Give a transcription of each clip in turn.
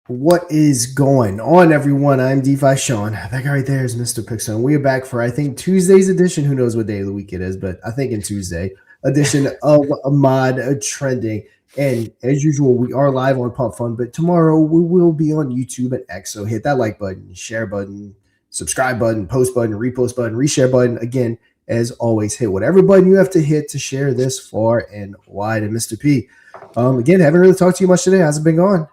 What is going on, everyone? I'm DeFi Sean. That guy right there is Mr. Pixon. We are back for, I think, Tuesday's edition. Who knows what day of the week it is, but I think in Tuesday edition of Mod Trending. And as usual, we are live on Pump Fun, but tomorrow we will be on YouTube and X. So hit that like button, share button, subscribe button, post button, repost button, reshare button. Again, as always, hit whatever button you have to hit to share this far and wide. And Mr. P, again, haven't really talked to you much today. How's it been going?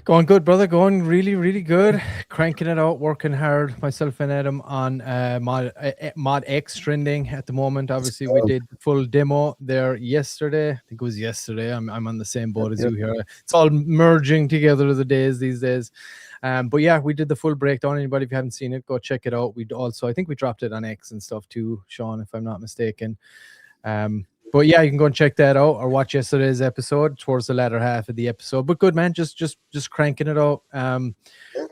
Going good, brother. Going really, really good. Cranking it out, working hard. Myself and Adam on mod X trending at the moment. Obviously, we did full demo there yesterday. I think it was yesterday. I'm on the same boat as you here. It's all merging together the days these days. But yeah, we did the full breakdown. Anybody, if you haven't seen it, go check it out. We also, I think we dropped it on X and stuff too, Sean, if I'm not mistaken. But yeah, you can go and check that out or watch yesterday's episode towards the latter half of the episode. But good, man, just cranking it out,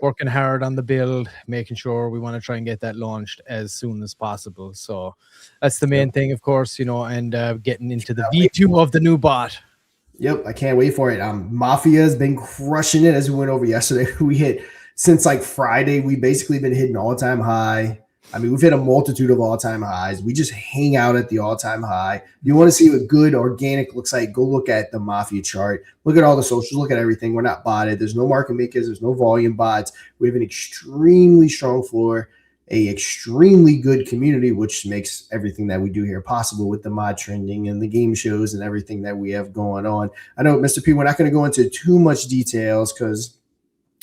working hard on the build, making sure we want to try and get that launched as soon as possible. So that's the main thing, of course, and getting into the V2 of the new bot. Yep, I can't wait for it. Mafia has been crushing it as we went over yesterday. We hit since like Friday. We basically been hitting all-time high. I mean, we've hit a multitude of all-time highs. We just hang out at the all-time high. You want to see what good organic looks like, go look at the Mafia chart. Look at all the socials. Look at everything. We're not botted. There's no market makers. There's no volume bots. We have an extremely strong floor, a extremely good community, which makes everything that we do here possible with the mod trending and the game shows and everything that we have going on. I know, Mr. P, we're not going to go into too much details because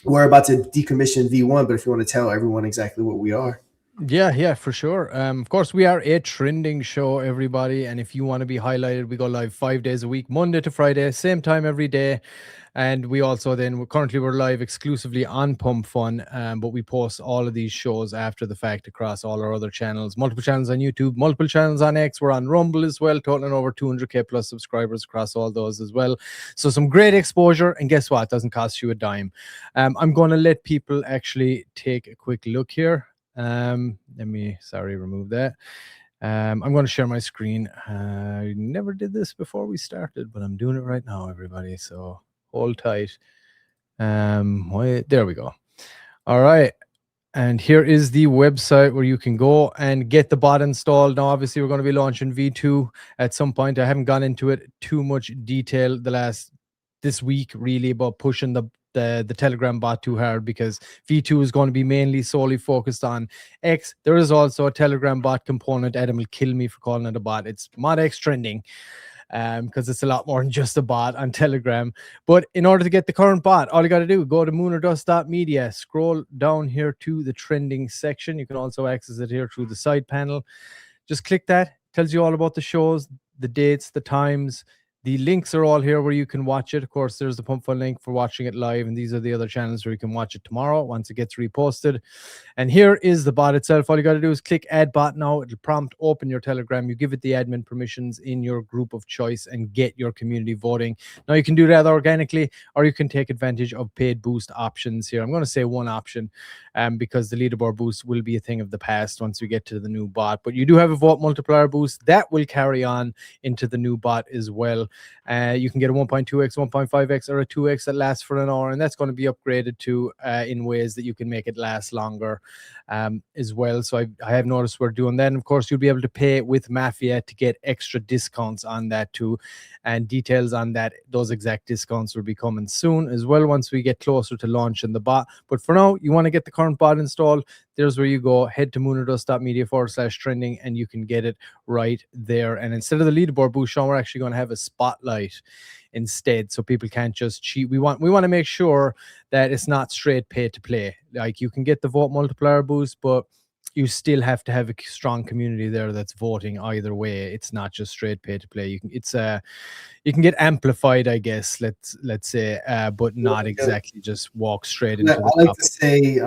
we're about to decommission V1, but if you want to tell everyone exactly what we are. Yeah, for sure. Of course, we are a trending show, everybody. And if you want to be highlighted, we go live 5 days a week, Monday to Friday, same time every day. And we also we're live exclusively on Pump Fun, but we post all of these shows after the fact across all our other channels, multiple channels on YouTube, multiple channels on X. We're on Rumble as well, totaling over 200K plus subscribers across all those as well. So some great exposure. And guess what? It doesn't cost you a dime. I'm going to let people actually take a quick look here. Let me remove that. I'm going to share my screen. I never did this before we started, but I'm doing it right now, everybody. So hold tight. There we go. All right. And here is the website where you can go and get the bot installed. Now, obviously, we're going to be launching V2 at some point. I haven't gone into it too much detail this week, really, about pushing the Telegram bot too hard, because V2 is going to be mainly solely focused on X. There is also a Telegram bot component. Adam will kill me for calling it a bot. It's mod X trending, because it's a lot more than just a bot on Telegram. But in order to get the current bot, all you got to do, go to moonordust.media, scroll down here to the trending section. You can also access it here through the side panel. Just click that. Tells you all about the shows, the dates, the times. The links are all here where you can watch it. Of course, there's the Pump Fun link for watching it live, and these are the other channels where you can watch it tomorrow once it gets reposted. And here is the bot itself. All you got to do is click Add Bot now. It'll prompt open your Telegram. You give it the admin permissions in your group of choice and get your community voting. Now, you can do that organically, or you can take advantage of paid boost options here. I'm going to say one option, because the leaderboard boost will be a thing of the past once we get to the new bot. But you do have a vote multiplier boost that will carry on into the new bot as well. You can get a 1.2x, 1.5x, or a 2x that lasts for an hour, and that's going to be upgraded to in ways that you can make it last longer as well. So I have noticed we're doing that. And of course, you'll be able to pay with Mafia to get extra discounts on that too. And details on that, those exact discounts will be coming soon as well once we get closer to launching the bot. But for now, you want to get the current bot installed. There's where you go. Head to moonordust.media/trending, and you can get it right there. And instead of the leaderboard boost, Sean, we're actually going to have a spotlight instead, so people can't just cheat. We want to make sure that it's not straight pay to play. Like, you can get the vote multiplier boost, but you still have to have a strong community there that's voting either way. It's not just straight pay to play. You can get amplified, I guess, let's say, but not exactly just walk straight into the I like top. to say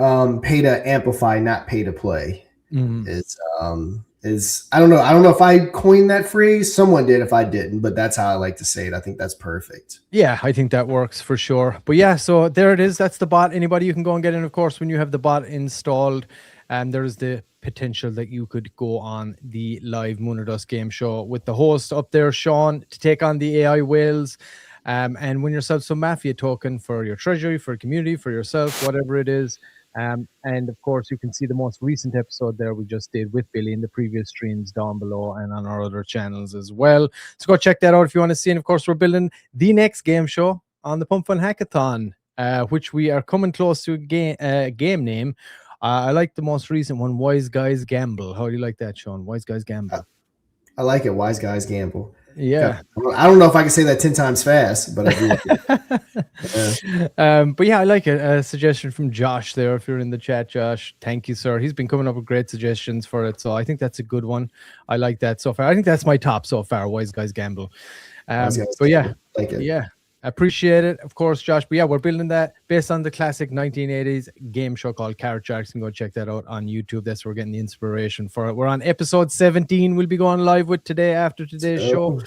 pay to amplify, not pay to play. Is I don't know if I coined that phrase. Someone did. If I didn't, but that's how I like to say it. I think that's perfect. Yeah, I think that works for sure. But yeah, so there it is. That's the bot. Anybody, you can go and get in. Of course, when you have the bot installed, there's the potential that you could go on the live Moon or Dust game show with the host up there, Sean, to take on the AI whales. and win yourself some Mafia token for your treasury, for community, for yourself, whatever it is. And of course, you can see the most recent episode there we just did with Billy in the previous streams down below and on our other channels as well. So go check that out if you want to see. And of course, we're building the next game show on the Pump Fun Hackathon, which we are coming close to a game name. I like the most recent one, Wise Guys Gamble. How do you like that, Sean? Wise Guys Gamble. I like it. Wise Guys Gamble. Yeah. I don't know if I can say that 10 times fast, but I do. But yeah, I like it. A suggestion from Josh there. If you're in the chat, Josh, thank you, sir. He's been coming up with great suggestions for it. So I think that's a good one. I like that so far. I think that's my top so far, Wise Guys Gamble. But yeah, like it. Yeah. Appreciate it, of course, Josh. But yeah, we're building that based on the classic 1980s game show called Carrot Sharks. And go check that out on YouTube. That's where we're getting the inspiration for it. We're on episode 17. We'll be going live with today after today's show.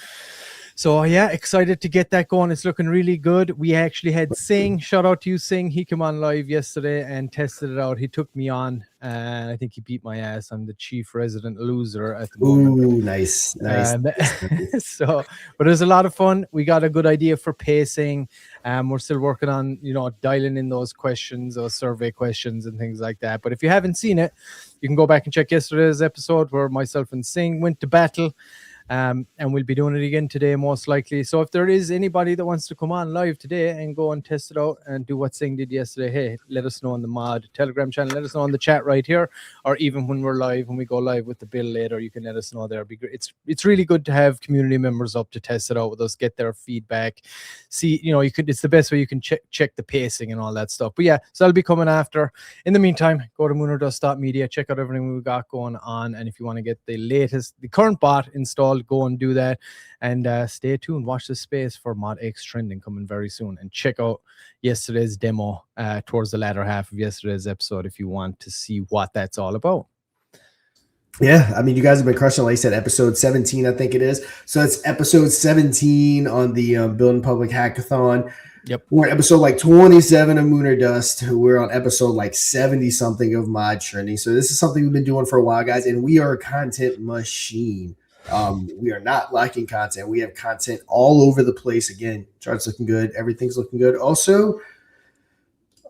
So yeah, excited to get that going. It's looking really good. We actually had Singh. Shout out to you, Singh. He came on live yesterday and tested it out. He took me on, and I think he beat my ass. I'm the chief resident loser at the moment. Ooh, nice. So, but it was a lot of fun. We got a good idea for pacing. We're still working on, dialing in those questions, those survey questions and things like that. But if you haven't seen it, you can go back and check yesterday's episode where myself and Singh went to battle. And we'll be doing it again today, most likely. So if there is anybody that wants to come on live today and go and test it out and do what Singh did yesterday, hey, let us know on the mod Telegram channel. Let us know on the chat right here, or even when we're live, when we go live with the build later, you can let us know there. It'd be great. It's really good to have community members up to test it out with us, get their feedback. See, it's the best way you can check the pacing and all that stuff. But yeah, so that'll be coming after. In the meantime, go to moonerdust.media, check out everything we've got going on, and if you want to get the current bot installed, go and do that, and stay tuned. Watch this space for Mod X Trending coming very soon, and check out yesterday's demo towards the latter half of yesterday's episode if you want to see what that's all about. Yeah, I mean, you guys have been crushing, like I said, episode 17, I think it is. So it's episode 17 on the Building Public Hackathon. Yep. We're on episode like 27 of Mooner Dust. We're on episode like 70 something of Mod Trending. So this is something we've been doing for a while, guys, and we are a content machine. We are not lacking content. We have content all over the place. Again, charts looking good. Everything's looking good. Also,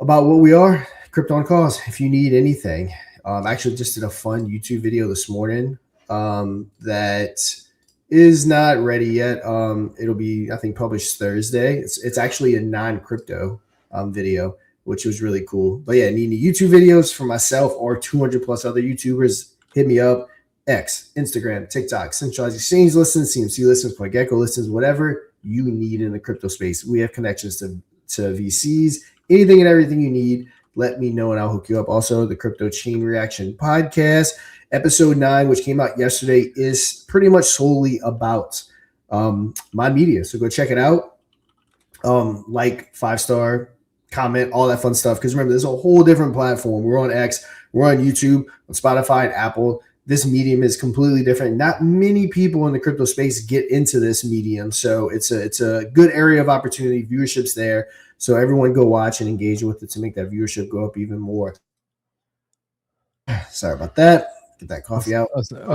about what we are, Crypto on Cause. If you need anything, I actually just did a fun YouTube video this morning that is not ready yet. It'll be, I think, published Thursday. It's actually a non-crypto video, which was really cool. But yeah, needing YouTube videos for myself or 200 plus other YouTubers, hit me up. X, Instagram, TikTok, centralized exchange listens, CMC listens, CoinGecko listens, whatever you need in the crypto space. We have connections to VCs, anything and everything you need. Let me know and I'll hook you up. Also, the Crypto Chain Reaction podcast, episode 9, which came out yesterday, is pretty much solely about my media. So go check it out. Like, 5-star, comment, all that fun stuff. Because remember, there's a whole different platform. We're on X, we're on YouTube, on Spotify, and Apple. This medium is completely different. Not many people in the crypto space get into this medium. So it's a good area of opportunity. Viewership's there. So everyone go watch and engage with it to make that viewership go up even more. Sorry about that. Get that coffee out.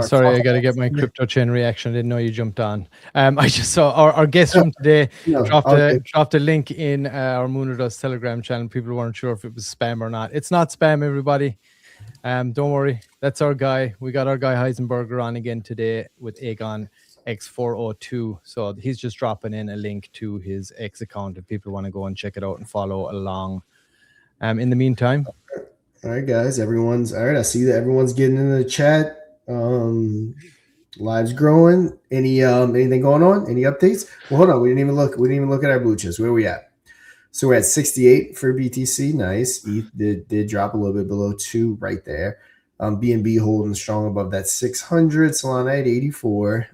Sorry, I got to get my Crypto Chain Reaction. I didn't know you jumped on. I just saw our guest from today dropped a link in our Mooner Dust Telegram channel. People weren't sure if it was spam or not. It's not spam, everybody. Don't worry, that's our guy. We got our guy Heisenberger on again today with Aegon X402. So he's just dropping in a link to his X account if people want to go and check it out and follow along. In the meantime, all right, guys, everyone's all right. I see that everyone's getting in the chat. Live's growing. Anything going on? Any updates? Well, hold on. We didn't even look at our blue chips. Where are we at? So we're at 68 for BTC. Nice. ETH did drop a little bit below 2 right there. BNB holding strong above that 600. Solana at 84.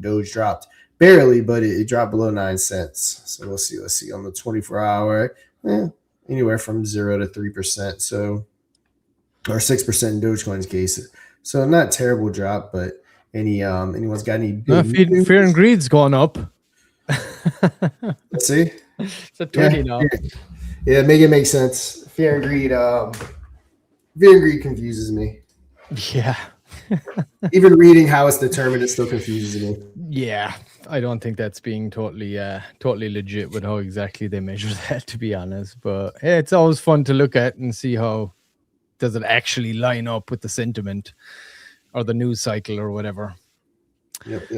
Doge dropped barely, but it dropped below 9 cents. So we'll see. Let's see on the 24-hour. Anywhere from 0 to 3%. So, or 6% in Dogecoin's case. So not terrible drop, but anyone's got any? Fear and greed's gone up. Let's see. It's a 20 now. Yeah, make it make sense. Fear and greed confuses me. Yeah. Even reading how it's determined, it still confuses me. Yeah, I don't think that's being totally legit with how exactly they measure that, to be honest. But yeah, it's always fun to look at and see how does it actually line up with the sentiment or the news cycle or whatever. Yep.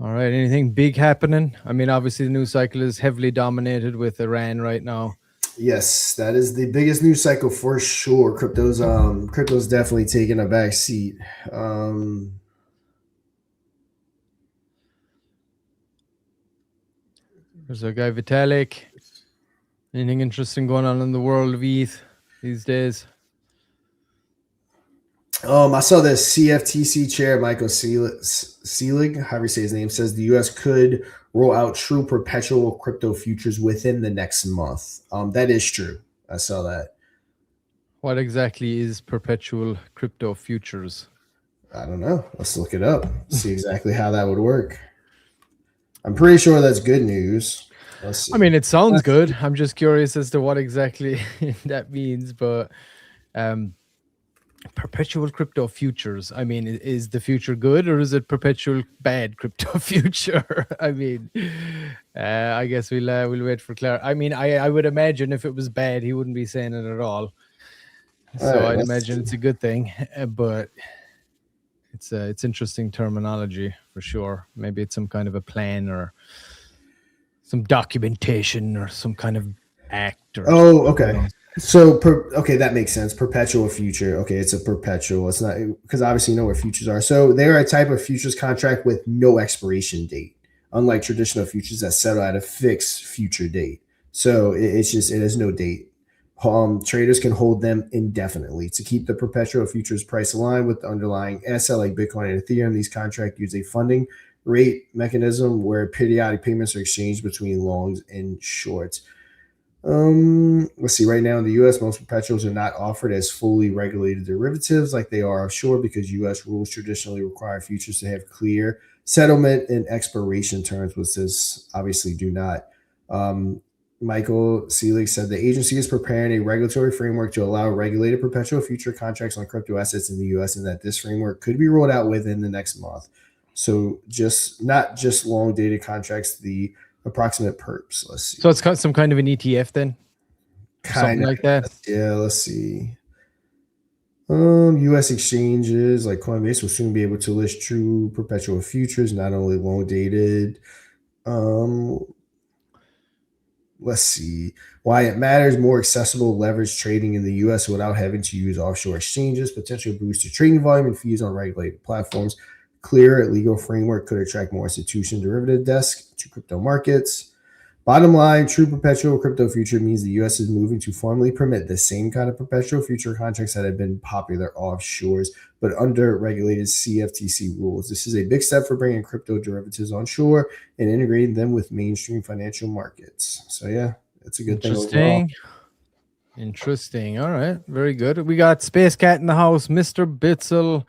All right, anything big happening? I mean, obviously the news cycle is heavily dominated with Iran right now. Yes, that is the biggest news cycle for sure. Crypto's definitely taking a back seat. There's a guy Vitalik. Anything interesting going on in the world of ETH these days? I saw the CFTC chair, Michael Selig, however you say his name, says the U.S. could roll out true perpetual crypto futures within the next month. That is true. I saw that. What exactly is perpetual crypto futures? I don't know. Let's look it up. See exactly how that would work. I'm pretty sure that's good news. Let's see. I mean, it sounds good. I'm just curious as to what exactly that means, but perpetual crypto futures. I mean, is the future good or is it perpetual bad crypto future? I mean, I guess we'll wait for clarity. I mean, I would imagine if it was bad, he wouldn't be saying it at all. So I'd imagine it's a good thing, but it's interesting terminology for sure. Maybe it's some kind of a plan or some documentation or some kind of act. Or okay. So, that makes sense. Perpetual future. Okay, it's a perpetual. It's not because obviously you know what futures are. So they are a type of futures contract with no expiration date, unlike traditional futures that settle at a fixed future date. So it has no date. Traders can hold them indefinitely. To keep the perpetual futures price aligned with the underlying asset like Bitcoin and Ethereum, these contracts use a funding rate mechanism where periodic payments are exchanged between longs and shorts. Let's see. Right now in the U.S., most perpetuals are not offered as fully regulated derivatives like they are offshore because U.S. rules traditionally require futures to have clear settlement and expiration terms, which this obviously do not. Michael Selig said the agency is preparing a regulatory framework to allow regulated perpetual future contracts on crypto assets in the U.S. and that this framework could be rolled out within the next month. So not just long dated contracts, the approximate perps. Let's see. So it's got some kind of an ETF then? Something like that? Yeah, let's see. U.S. exchanges like Coinbase will soon be able to list true perpetual futures, not only long dated. Let's see. Why it matters: more accessible leverage trading in the U.S. without having to use offshore exchanges, potential boost to trading volume and fees on regulated platforms. Clear legal framework could attract more institutional derivative desks to crypto markets. Bottom line, true perpetual crypto future means the U.S. is moving to formally permit the same kind of perpetual future contracts that have been popular offshores, but under regulated CFTC rules. This is a big step for bringing crypto derivatives onshore and integrating them with mainstream financial markets. So yeah, it's a good thing overall. Interesting. All right. Very good. We got Space Cat in the house, Mr. Bitzel.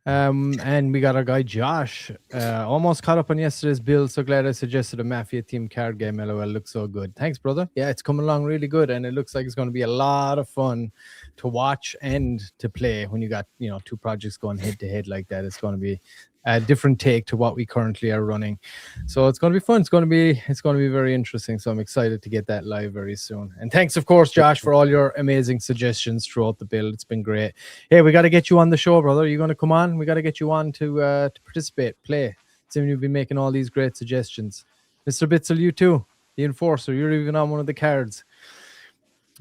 And we got our guy Josh. Almost caught up on yesterday's build. So glad I suggested a Mafia team card game. LOL, looks so good. Thanks, brother. Yeah, it's coming along really good, and it looks like it's going to be a lot of fun to watch and to play when you got two projects going head to head like that. It's going to be a different take to what we currently are running. So it's going to be fun. It's going to be very interesting. So I'm excited to get that live very soon. And thanks, of course, Josh, for all your amazing suggestions throughout the build. It's been great. Hey, we got to get you on the show, brother. Are you going to come on? We got to get you on to participate, play. Seeing you've been making all these great suggestions. Mr. Bitzel, you too. The Enforcer, you're even on one of the cards.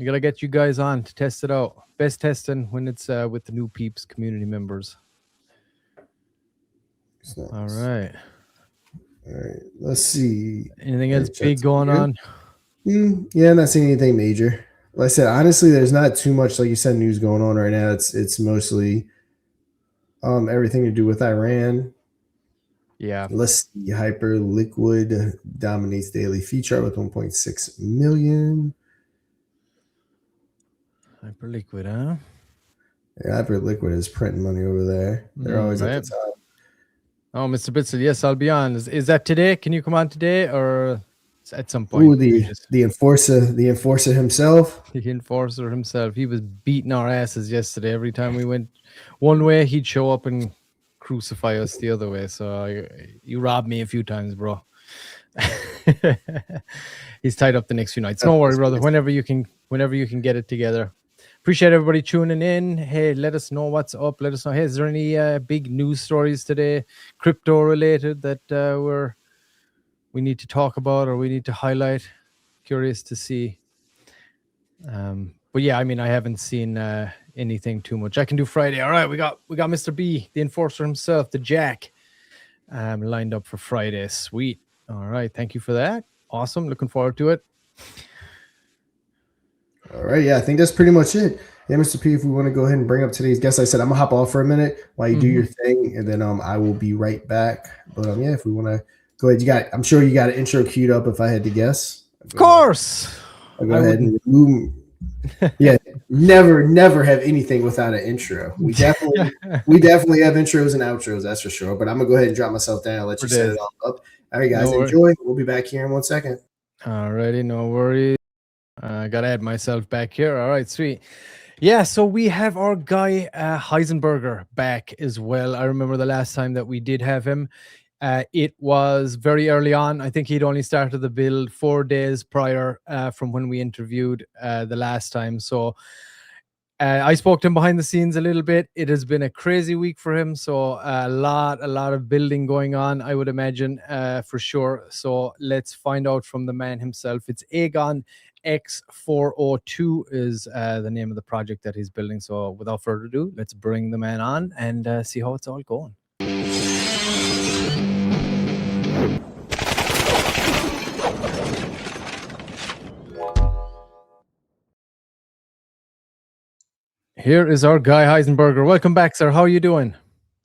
We got to get you guys on to test it out. Best testing when it's with the new peeps community members. Nice. All right. Let's see. Anything else big going on? Yeah, not seeing anything major. Like I said, honestly, there's not too much, like you said, news going on right now. It's mostly everything to do with Iran. Yeah. Let's see. Hyperliquid dominates daily fee chart with 1.6 million. Hyperliquid, huh? Yeah, Hyperliquid is printing money over there. They're always at the top. Oh, Mr. Bitzel, yes, I'll be on. Is that today? Can you come on today, or at some point. Ooh, the enforcer himself. The enforcer himself. He was beating our asses yesterday. Every time we went one way, he'd show up and crucify us the other way. So you robbed me a few times, bro. He's tied up the next few nights. No worry, brother. Whenever you can get it together. Appreciate everybody tuning in. Hey, let us know what's up. Let us know. Hey, is there any big news stories today, crypto related, that we need to talk about or we need to highlight? Curious to see. But yeah, I mean, I haven't seen anything too much. I can do Friday. All right, we got Mr. B, the enforcer himself, the Jack, lined up for Friday. Sweet. All right, thank you for that. Awesome. Looking forward to it. All right, yeah, I think that's pretty much it. Yeah, Mr. P, if we want to go ahead and bring up today's guest, I said I'm gonna hop off for a minute while you do your thing, and then I will be right back. But yeah, if we want to go ahead, I'm sure you got an intro queued up. If I had to guess, of course, I'll go ahead and remove. Yeah, never have anything without an intro. We definitely have intros and outros, that's for sure. But I'm gonna go ahead and drop myself down and let you set it all up. All right, guys, enjoy. We'll be back here in 1 second. Alrighty, no worries. I gotta add myself back here. All right, sweet. Yeah, so we have our guy Heisenberger back as well. I remember the last time that we did have him. It was very early on. I think he'd only started the build 4 days prior from when we interviewed the last time. So I spoke to him behind the scenes a little bit. It has been a crazy week for him. So a lot of building going on, I would imagine, for sure. So let's find out from the man himself. It's Aegon X402 is the name of the project that he's building. So without further ado, let's bring the man on and see how it's all going. Here is our guy Heisenberger. Welcome back, sir. How are you doing?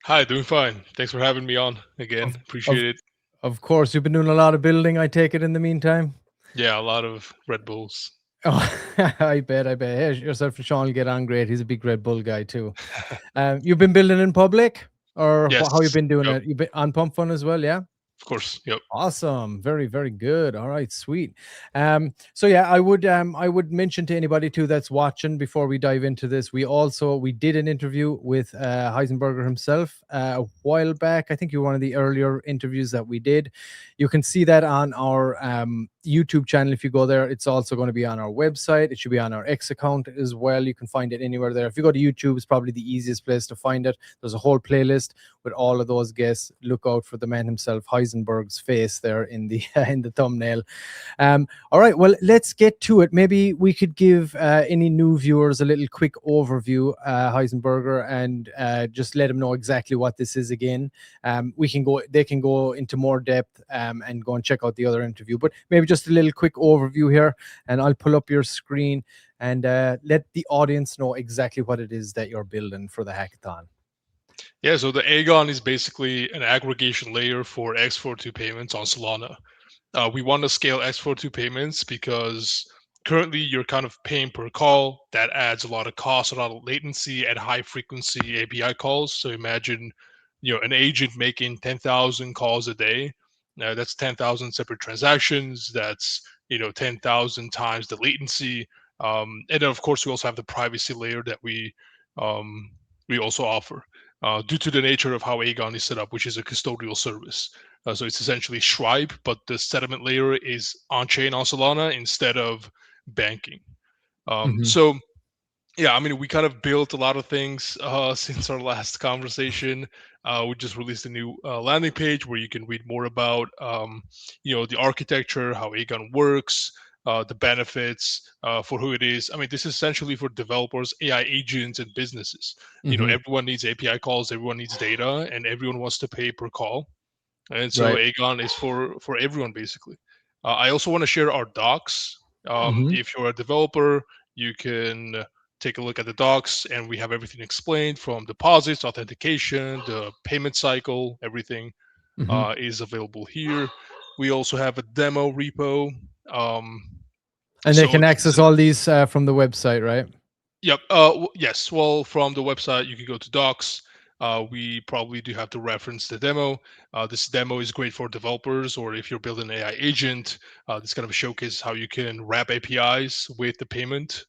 Hi, doing fine. Thanks for having me on again. Appreciate it. Of course, you've been doing a lot of building, I take it, in the meantime. Yeah, a lot of Red Bulls. Oh, I bet. Hey, yourself and Sean will get on great. He's a big Red Bull guy too. You've been building in public, or yes. How you been doing it? You've been on Pump Fun as well, yeah? Of course, yep. Awesome, very good. All right, sweet. So yeah, I would mention to anybody too that's watching before we dive into this. We did an interview with Heisenberger himself a while back. I think you were one of the earlier interviews that we did. You can see that on our YouTube channel. If you go there, it's also going to be on our website. It should be on our X account as well. You can find it anywhere there. If you go to YouTube, it's probably the easiest place to find it. There's a whole playlist with all of those guests. Look out for the man himself, Heisenberg's face there in the in the thumbnail. All right, well, let's get to it. Maybe we could give any new viewers a little quick overview, Heisenberger, and just let them know exactly what this is again. They can go into more depth and go and check out the other interview, but maybe just a little quick overview here, and I'll pull up your screen and let the audience know exactly what it is that you're building for the hackathon. Yeah, so the Aegon is basically an aggregation layer for X42 payments on Solana. We want to scale X42 payments because currently you're kind of paying per call. That adds a lot of cost, a lot of latency and high frequency API calls. So imagine, an agent making 10,000 calls a day. That's 10,000 separate transactions. That's 10,000 times the latency. And then of course we also have the privacy layer that we also offer. Due to the nature of how Aegon is set up, which is a custodial service. So it's essentially Stripe, but the settlement layer is on-chain on Solana instead of banking. So, yeah, I mean, we kind of built a lot of things since our last conversation. We just released a new landing page where you can read more about, the architecture, how Aegon works, the benefits for who it is. I mean, this is essentially for developers, AI agents, and businesses. Everyone needs API calls, everyone needs data, and everyone wants to pay per call. And so Aegon is for everyone, basically. I also want to share our docs. If you're a developer, you can take a look at the docs, and we have everything explained from deposits, authentication, the payment cycle, everything is available here. We also have a demo repo. And they can access all these from the website, right? Yep. Yes. Well, from the website, you can go to docs. we probably do have to reference the demo. This demo is great for developers, or if you're building an AI agent, this kind of showcases how you can wrap APIs with the payment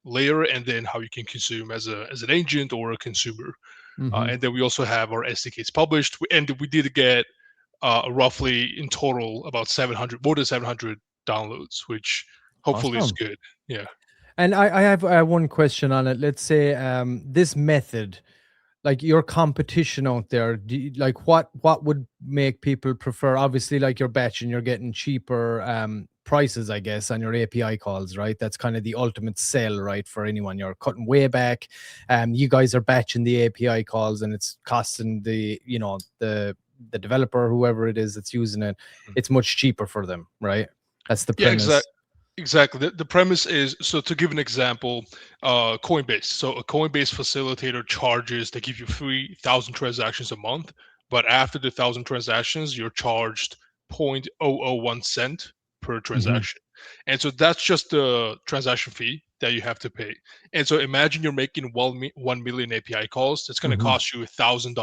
layer, and then how you can consume as an agent or a consumer. And then we also have our SDKs published, and we did get roughly in total about 700, more than 700 downloads, which hopefully is Awesome. good. Yeah. And I have one question on it. Let's say this method, like your competition out there, like what would make people prefer? Obviously, like you're batching, you're getting cheaper prices, I guess, on your API calls, right? That's kind of the ultimate sell, right? For anyone, you're cutting way back. You guys are batching the API calls, and it's costing the the developer, whoever it is that's using it, it's much cheaper for them, right? That's the Yeah, premise. exactly. The premise is, so to give an example, Coinbase. So a Coinbase facilitator charges, they give you 3,000 transactions a month, but after the 1,000 transactions, you're charged 0.001 cent per transaction. And so that's just the transaction fee that you have to pay. And so imagine you're making 1 million API calls. That's going to cost you $1,000,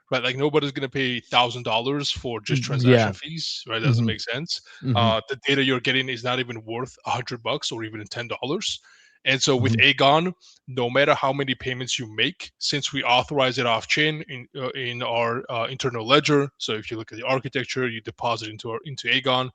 right? Like nobody's going to pay $1,000 for just transaction Yeah. fees, right? Doesn't make sense. The data you're getting is not even worth $100 or even $10. And so with Aegon, no matter how many payments you make, since we authorize it off chain in our internal ledger. So if you look at the architecture, you deposit into Aegon.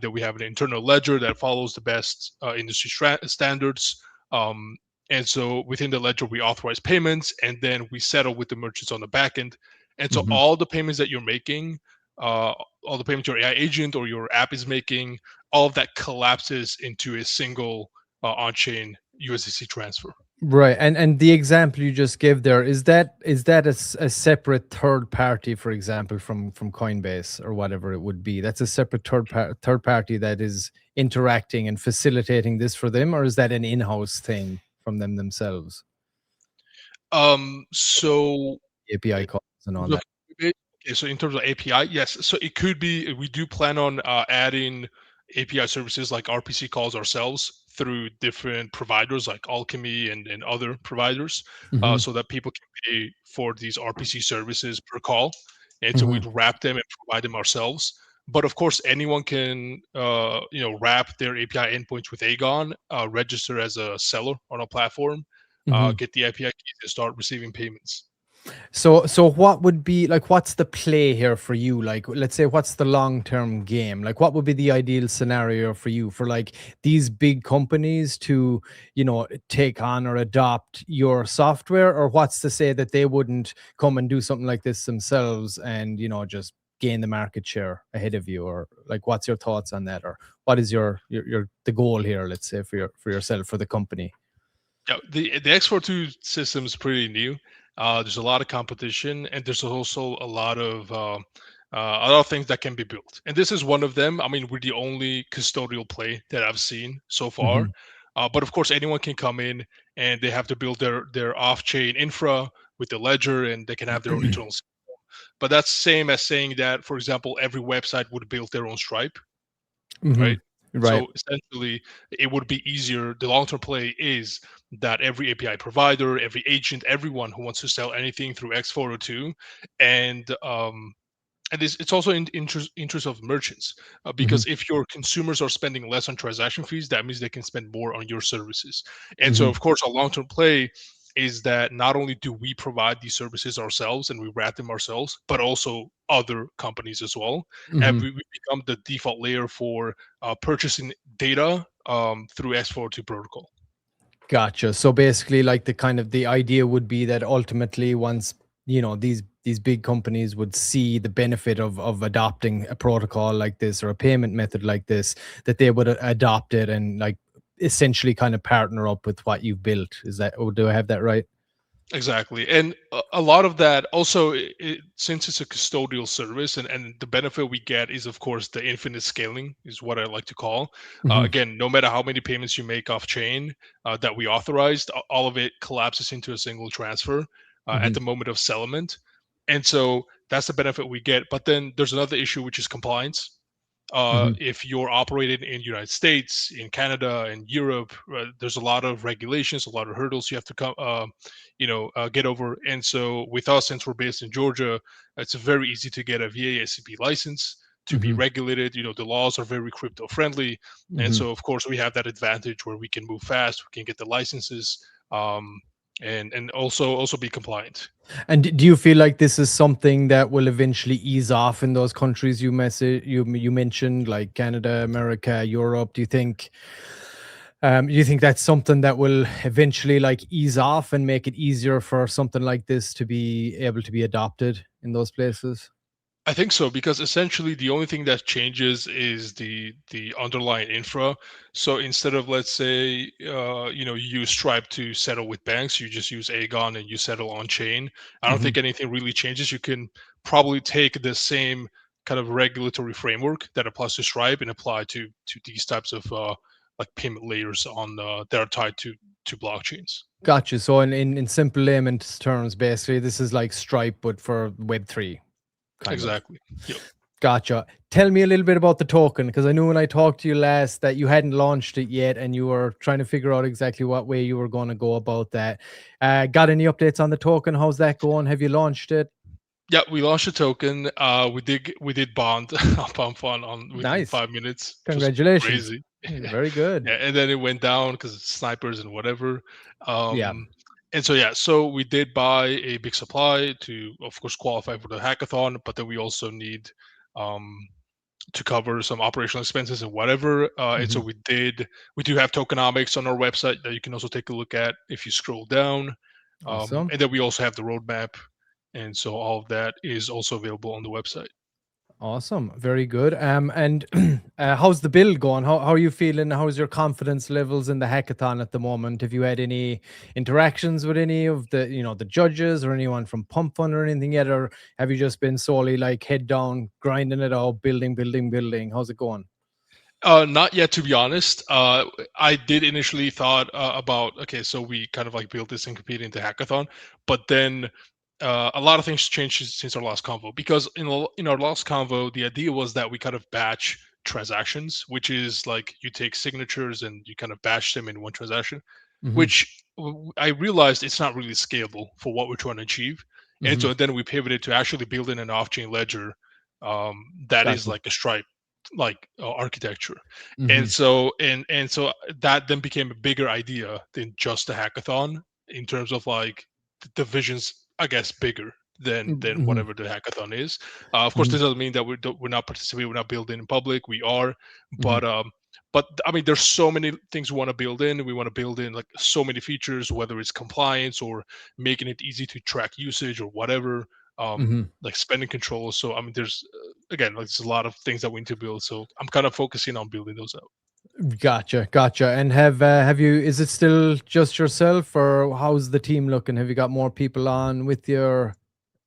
Then we have an internal ledger that follows the best industry standards. And so within the ledger, we authorize payments, and then we settle with the merchants on the back end. And so all the payments that you're making, all the payments your AI agent or your app is making, all of that collapses into a single on-chain USDC transfer. Right. And the example you just gave there, is that a separate third party, for example, from Coinbase or whatever it would be? That's a separate third party that is interacting and facilitating this for them, or is that an in-house thing from them themselves? So API calls and all look, that. okay, so in terms of API, yes. So it could be, we do plan on adding API services like RPC calls ourselves through different providers like Alchemy and other providers, so that people can pay for these RPC services per call. And so we'd wrap them and provide them ourselves. But of course, anyone can wrap their API endpoints with Aegon, register as a seller on a platform, get the API keys, and start receiving payments. So what would be like, what's the play here for you? Like, let's say, what's the long-term game? Like, what would be the ideal scenario for you, for like these big companies to, take on or adopt your software? Or what's to say that they wouldn't come and do something like this themselves and, just gain the market share ahead of you? Or like, what's your thoughts on that? Or what is your the goal here, let's say, for yourself, for the company? Yeah, the X42 system is pretty new. There's a lot of competition, and there's also a lot of things that can be built. And this is one of them. I mean, we're the only custodial play that I've seen so far. But of course, anyone can come in and they have to build their off-chain infra with the ledger, and they can have their own internal system. But that's same as saying that, for example, every website would build their own Stripe, right? Right. So essentially, it would be easier. The long-term play is that every API provider, every agent, everyone who wants to sell anything through X402, and it's also in interest of merchants, because if your consumers are spending less on transaction fees, that means they can spend more on your services. And so, of course, a long-term play is that not only do we provide these services ourselves and we wrap them ourselves, but also other companies as well. And we become the default layer for purchasing data through X402 protocol. Gotcha. So basically, like the idea would be that ultimately, once these big companies would see the benefit of adopting a protocol like this or a payment method like this, that they would adopt it and like essentially kind of partner up with what you've built. Is that, or do I have that right? Exactly. And a lot of that also, since it's a custodial service, and the benefit we get is, of course, the infinite scaling is what I like to call. Again, no matter how many payments you make off chain that we authorized, all of it collapses into a single transfer at the moment of settlement. And so that's the benefit we get. But then there's another issue, which is compliance. If you're operating in United States, in Canada, in Europe, there's a lot of regulations, a lot of hurdles you have to come, get over. And so with us, since we're based in Georgia, it's very easy to get a VA SCP license to be regulated. The laws are very crypto friendly, and so of course we have that advantage where we can move fast, we can get the licenses, and also be compliant. And do you feel like this is something that will eventually ease off in those countries you mentioned, like Canada, America, Europe? Do you think that's something that will eventually like ease off and make it easier for something like this to be able to be adopted in those places? I think so, because essentially the only thing that changes is the underlying infra. So instead of, let's say, you use Stripe to settle with banks, you just use Aegon and you settle on chain. I don't think anything really changes. You can probably take the same kind of regulatory framework that applies to Stripe and apply to these types of like payment layers on that are tied to blockchains. Gotcha. So in simple layman's terms, basically, this is like Stripe, but for Web3. Exactly. Yep. Gotcha. Tell me a little bit about the token, because I knew when I talked to you last that you hadn't launched it yet and you were trying to figure out exactly what way you were going to go about that. Got any updates on the token? How's that going? Have you launched it? Yeah, we launched a token. We did bond upon fun within 5 minutes. Congratulations. Crazy. Very good. Yeah, and then it went down because of snipers and whatever. Yeah. And so we did buy a big supply to, of course, qualify for the hackathon, but then we also need to cover some operational expenses and whatever. And so we do have tokenomics on our website that you can also take a look at if you scroll down. Awesome. And then we also have the roadmap. And so all of that is also available on the website. Awesome. Very good. And how's the build going? How are you feeling? How's your confidence levels in the hackathon at the moment? Have you had any interactions with any of the, the judges or anyone from Pump Fund or anything yet? Or have you just been solely like head down, grinding it out, building? How's it going? Not yet, to be honest. I did initially thought about, okay, so we kind of like built this and competed into hackathon, but then a lot of things changed since our last convo, because in our last convo, the idea was that we kind of batch transactions, which is like you take signatures and you kind of batch them in one transaction, which I realized it's not really scalable for what we're trying to achieve. And so then we pivoted to actually building an off-chain ledger that is like a Stripe like architecture. And so that then became a bigger idea than just a hackathon, in terms of like the vision's, I guess, bigger than whatever the hackathon is. Of course, this doesn't mean that we're not participating, we're not building in public. We are, but I mean, there's so many things we want to build in. We want to build in like so many features, whether it's compliance or making it easy to track usage or whatever, like spending control. So I mean, there's again, like there's a lot of things that we need to build. So I'm kind of focusing on building those out. Gotcha. And have you? Is it still just yourself, or how's the team looking? Have you got more people on with your?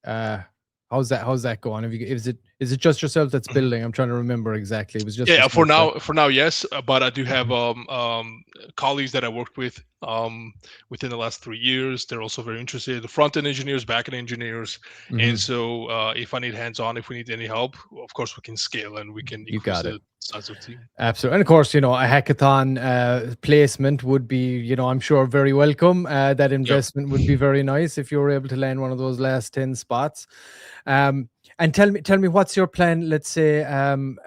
How's that going? Have you? Is it just yourself that's building? I'm trying to remember exactly. It was just for now, yes. But I do have colleagues that I worked with within the last 3 years. They're also very interested. The front end engineers, back end engineers, and so if I need hands on, if we need any help, of course we can scale and we can increase the size of the team. Absolutely. And of course, a hackathon placement would be, I'm sure, very welcome. That investment would be very nice if you were able to land one of those last 10 spots. And tell me what's your plan, let's say,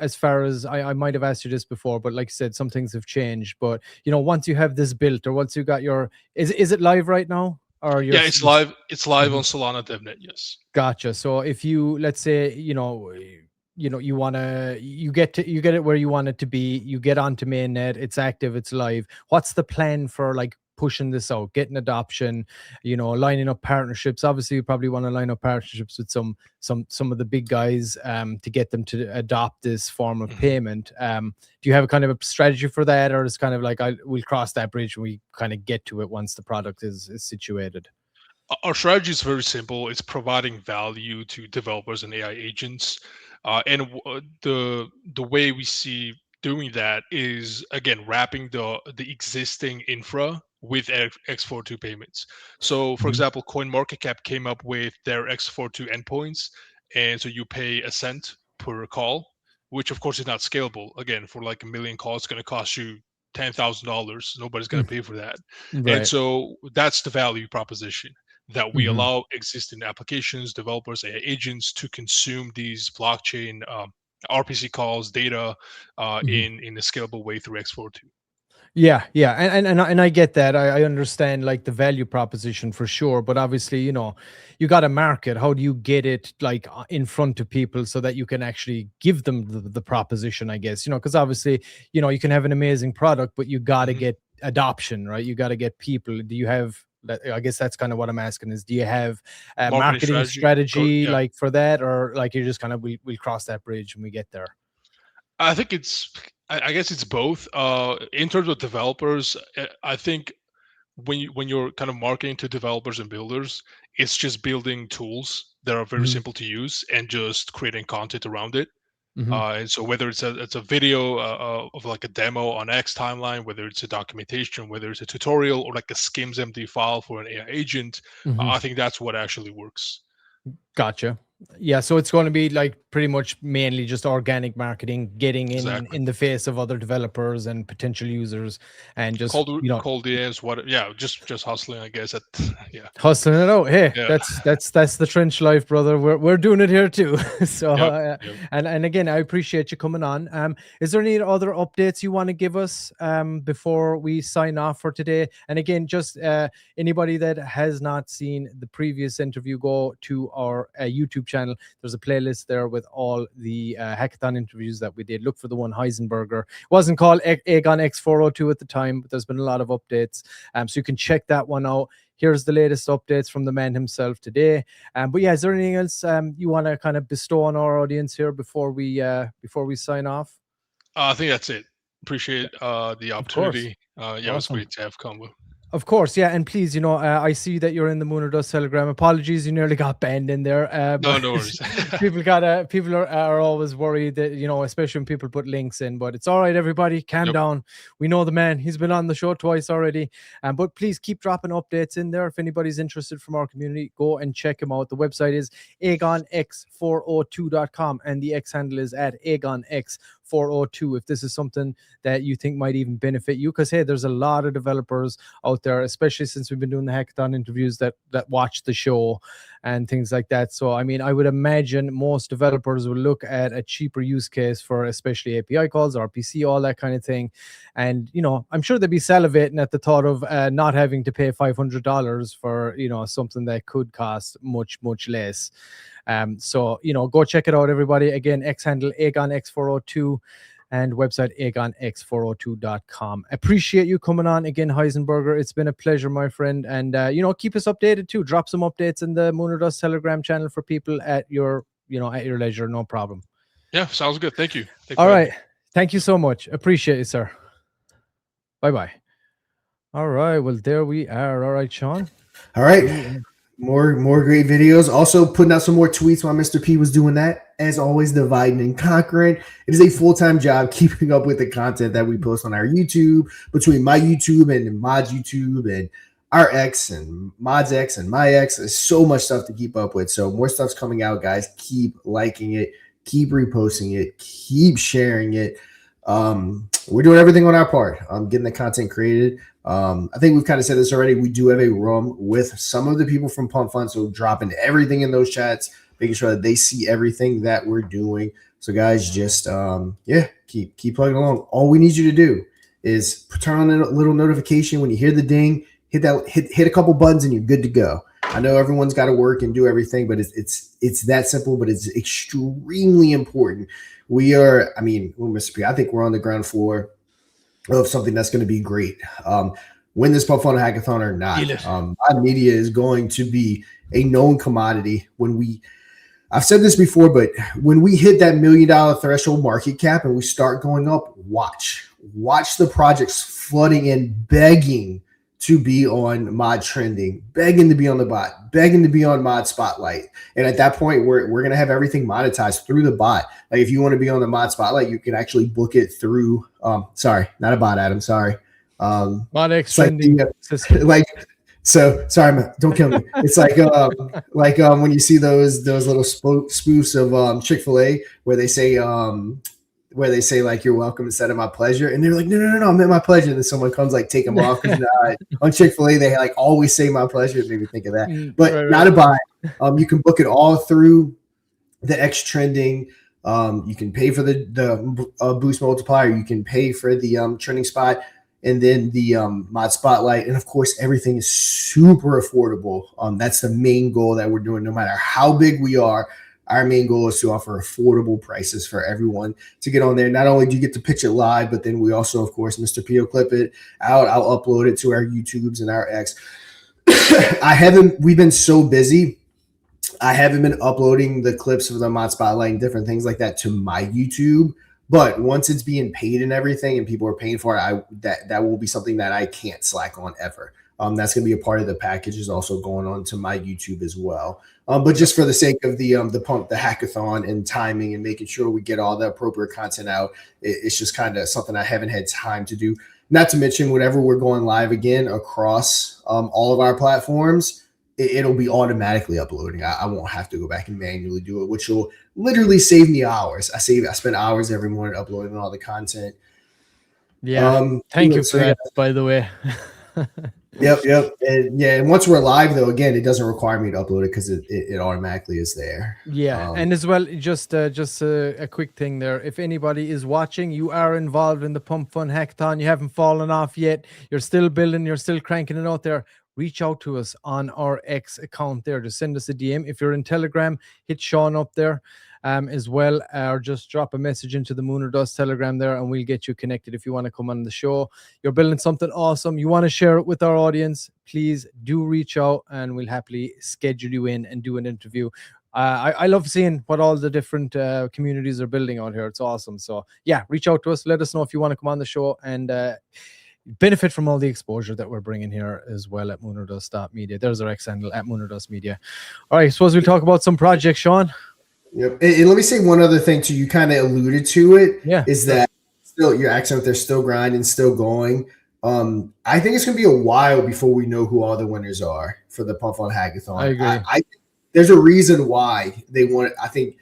as far as I might have asked you this before, but like I said, some things have changed. But once you have this built, or once you got your, is it live right now? Or it's live. It's live on Solana DevNet. Yes. Gotcha. So if you, let's say, you get it where you want it to be, you get onto mainnet, it's active, it's live. What's the plan for like pushing this out, getting adoption, lining up partnerships? Obviously you probably want to line up partnerships with some of the big guys to get them to adopt this form of payment. Do you have a kind of a strategy for that, or it's kind of like we'll cross that bridge when we kind of get to it once the product is situated? Our strategy is very simple. It's providing value to developers and AI agents. And the way we see doing that is, again, wrapping the existing infra with X42 payments. So, for example, CoinMarketCap came up with their X42 endpoints, and so you pay a cent per call, which of course is not scalable. Again, for like 1 million calls, it's going to cost you $10,000. Nobody's going to pay for that. And Right. so that's the value proposition, that we Mhm. allow existing applications, developers, AI agents to consume these blockchain RPC calls, data Mhm. in a scalable way through X42. Yeah, yeah, and I get that. I understand like the value proposition for sure, but obviously, you got to market. How do you get it like in front of people so that you can actually give them the proposition? I guess because obviously, you can have an amazing product, but you got to Mhm. get adoption, right? You got to get people. Do you have that? I guess that's kind of what I'm asking is, do you have a Marketing marketing strategy. strategy Yeah. like for that, or like you're just kind of we'll cross that bridge when we get there? I think I guess it's both. In terms of developers, I think when you're kind of marketing to developers and builders, it's just building tools that are very Hmm. simple to use and just creating content around it. Hmm. And so whether it's a video of like a demo on X timeline, whether it's a documentation, whether it's a tutorial or like a skims empty file for an AI agent, Hmm. I think that's what actually works. Gotcha. Yeah, so it's going to be like pretty much mainly just organic marketing, getting Exactly. in the face of other developers and potential users, and just Cold DMs, what? Yeah, just hustling, I guess. At yeah, hustling it out. Hey, yeah, that's the trench life, brother. We're doing it here too. So yep, yep. and again, I appreciate you coming on. Is there any other updates you want to give us before we sign off for today? And again, just anybody that has not seen the previous interview, go to our YouTube channel. There's a playlist there with all the hackathon interviews that we did. Look for the one Heisenberger. It wasn't called Aegon X402 at the time, but there's been a lot of updates. So you can check that one out. Here's the latest updates from the man himself today. But yeah, is there anything else you want to kind of bestow on our audience here before we sign off? I think that's it. Appreciate the Of course. opportunity. Yeah, it was Awesome. great to have combo. Of course, yeah, and please, I see that you're in the Moon or Dust Telegram. Apologies, you nearly got banned in there. No, But no worries. people are always worried that especially when people put links in. But it's all right, everybody, calm Yep. down. We know the man; he's been on the show twice already. But please keep dropping updates in there. If anybody's interested from our community, go and check him out. The website is agonx402.com, and the X handle is at agonx402. If this is something that you think might even benefit you, because hey, there's a lot of developers out there, especially since we've been doing the hackathon interviews that watch the show and things like that. So I mean, I would imagine most developers will look at a cheaper use case for especially API calls, RPC, all that kind of thing. And I'm sure they'd be salivating at the thought of not having to pay $500 for something that could cost much less. So go check it out, everybody. Again, X handle agonx402 and website agonx402.com. Appreciate you coming on again, Heisenberger. It's been a pleasure, my friend. And keep us updated too. Drop some updates in the Moon or Dust Telegram channel for people at your leisure. No problem. Yeah, sounds good. Thank you. All right. Thank you so much. Appreciate it, sir. Bye-bye. All right. Well, there we are. All right, Sean. All right. More great videos. Also putting out some more tweets while Mr. P was doing that. As always, dividing and conquering. It is a full-time job keeping up with the content that we post on our YouTube, between my YouTube and Mod's YouTube and our X and Mod's X and my X. There's so much stuff to keep up with. So more stuff's coming out, guys. Keep liking it. Keep reposting it. Keep sharing it. We're doing everything on our part. Getting the content created. I think we've kind of said this already. We do have a room with some of the people from Pump Fund, so dropping everything in those chats, making sure that they see everything that we're doing. So guys, just keep plugging along. All we need you to do is turn on a little notification when you hear the ding. Hit a couple buttons and you're good to go. I know everyone's got to work and do everything, but it's that simple, but it's extremely important. We are, Mr. P, I think we're on the ground floor of something that's going to be great. Win this Pump Fund Hackathon or not, Mod Media is going to be a known commodity. I've said this before, but when we hit that $1 million threshold market cap and we start going up, watch the projects flooding in, begging to be on Mod Trending, begging to be on the bot, begging to be on Mod Spotlight. And at that point, we're going to have everything monetized through the bot. Like if you want to be on the Mod Spotlight, you can actually book it through, sorry, not a bot, Adam, sorry. Mod X Trending. So sorry, don't kill me. It's like when you see those little spoofs of Chick-fil-A where they say where they say like you're welcome instead of my pleasure, and they're like no, I meant my pleasure, and then someone comes like take them off because on Chick-fil-A they like always say my pleasure. It made me think of that, but not a buy. You can book it all through the X Trending. You can pay for the boost multiplier. You can pay for the trending spot, and then the mod spotlight, and of course everything is super affordable. That's the main goal that we're doing. No matter how big we are, our main goal is to offer affordable prices for everyone to get on there. Not only do you get to pitch it live, but then we also, of course, Mr. P will clip it out. I'll upload it to our YouTubes and our X. We've been so busy. I haven't been uploading the clips of the mod spotlight and different things like that to my YouTube. But once it's being paid and everything and people are paying for it, that will be something that I can't slack on ever. That's going to be a part of the package is also going on to my YouTube as well. But just for the sake of the hackathon and timing and making sure we get all the appropriate content out, it's just kind of something I haven't had time to do. Not to mention, whenever we're going live again across all of our platforms, it'll be automatically uploading. I won't have to go back and manually do it, which will literally save me hours. I spend hours every morning uploading all the content. Yeah. Thank you for that, by the way. Yep. And once we're live though, again, it doesn't require me to upload it because it automatically is there. Yeah. And as well, just a quick thing there. If anybody is watching, you are involved in the Pump Fun Hackathon, you haven't fallen off yet, you're still building, you're still cranking it out there, reach out to us on our X account there. Just send us a DM. If you're in Telegram, hit Sean up there as well, or just drop a message into the Moon or Dust Telegram there, and we'll get you connected if you want to come on the show. You're building something awesome. You want to share it with our audience, please do reach out, and we'll happily schedule you in and do an interview. I love seeing what all the different communities are building out here. It's awesome. So yeah, reach out to us. Let us know if you want to come on the show and benefit from all the exposure that we're bringing here as well at moonordust.media. There's our X handle at moonordust media. All right, suppose we'll talk about some projects, Sean. Yep. And let me say one other thing too. You kind of alluded to it. Yeah. Is that still your accent? They're still grinding, still going. I think it's going to be a while before we know who all the winners are for the Pump Fun Hackathon. I agree. There's a reason why they want it. I think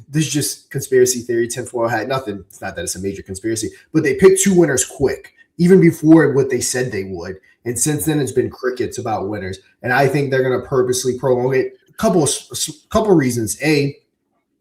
this is just conspiracy theory. Tinfoil hat. Nothing. It's not that it's a major conspiracy, but they picked two winners quick, even before what they said they would. And since then, it's been crickets about winners. And I think they're going to purposely prolong it. Couple reasons. A,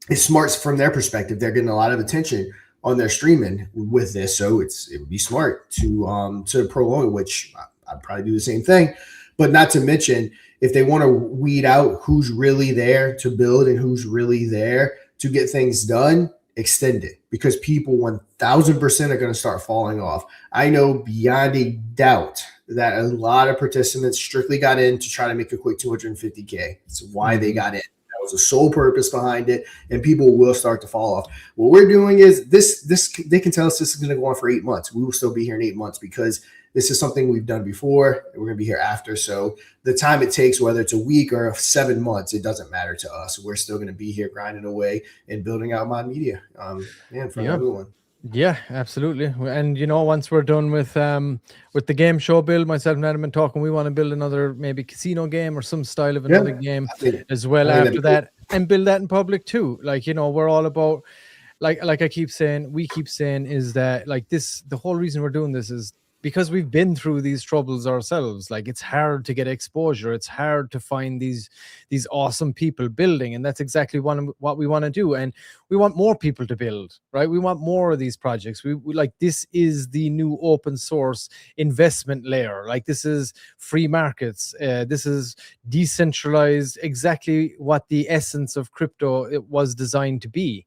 it's smart from their perspective. They're getting a lot of attention on their streaming with this, so it would be smart to prolong it, which I'd probably do the same thing. But not to mention, if they want to weed out who's really there to build and who's really there to get things done, extend it, because people 1,000% are going to start falling off. I know beyond a doubt that a lot of participants strictly got in to try to make a quick 250K. That's why they got in. That was the sole purpose behind it, and people will start to fall off. What we're doing is this. They can tell us this is going to go on for 8 months. We will still be here in 8 months because this is something we've done before, and we're going to be here after. So the time it takes, whether it's a week or 7 months, it doesn't matter to us. We're still going to be here grinding away and building out Mod Media. For everyone. Yeah, absolutely. And once we're done with the game show build, myself and Adam been talking, we want to build another maybe casino game or some style of another game as well after that, and build that in public too. We're all about like I keep saying, we keep saying, is that the whole reason we're doing this is because we've been through these troubles ourselves. It's hard to get exposure. It's hard to find these awesome people building. And that's exactly what we want to do. And we want more people to build, right? We want more of these projects. We this is the new open source investment layer. This is free markets. This is decentralized, exactly what the essence of crypto it was designed to be.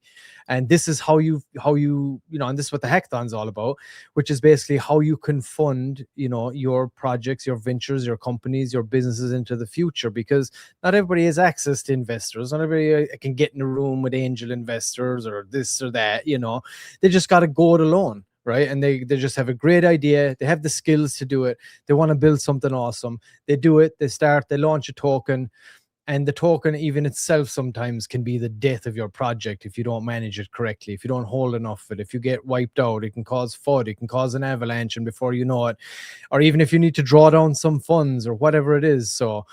And this is how you and this is what the hackathon's all about, which is basically how you can fund, your projects, your ventures, your companies, your businesses into the future, because not everybody has access to investors. Not everybody can get in a room with angel investors or this or that, they just got to go it alone. Right. And they just have a great idea. They have the skills to do it. They want to build something awesome. They do it. They launch a token. And the token even itself sometimes can be the death of your project if you don't manage it correctly, if you don't hold enough of it, if you get wiped out, it can cause FUD, it can cause an avalanche, and before you know it, or even if you need to draw down some funds or whatever it is. So,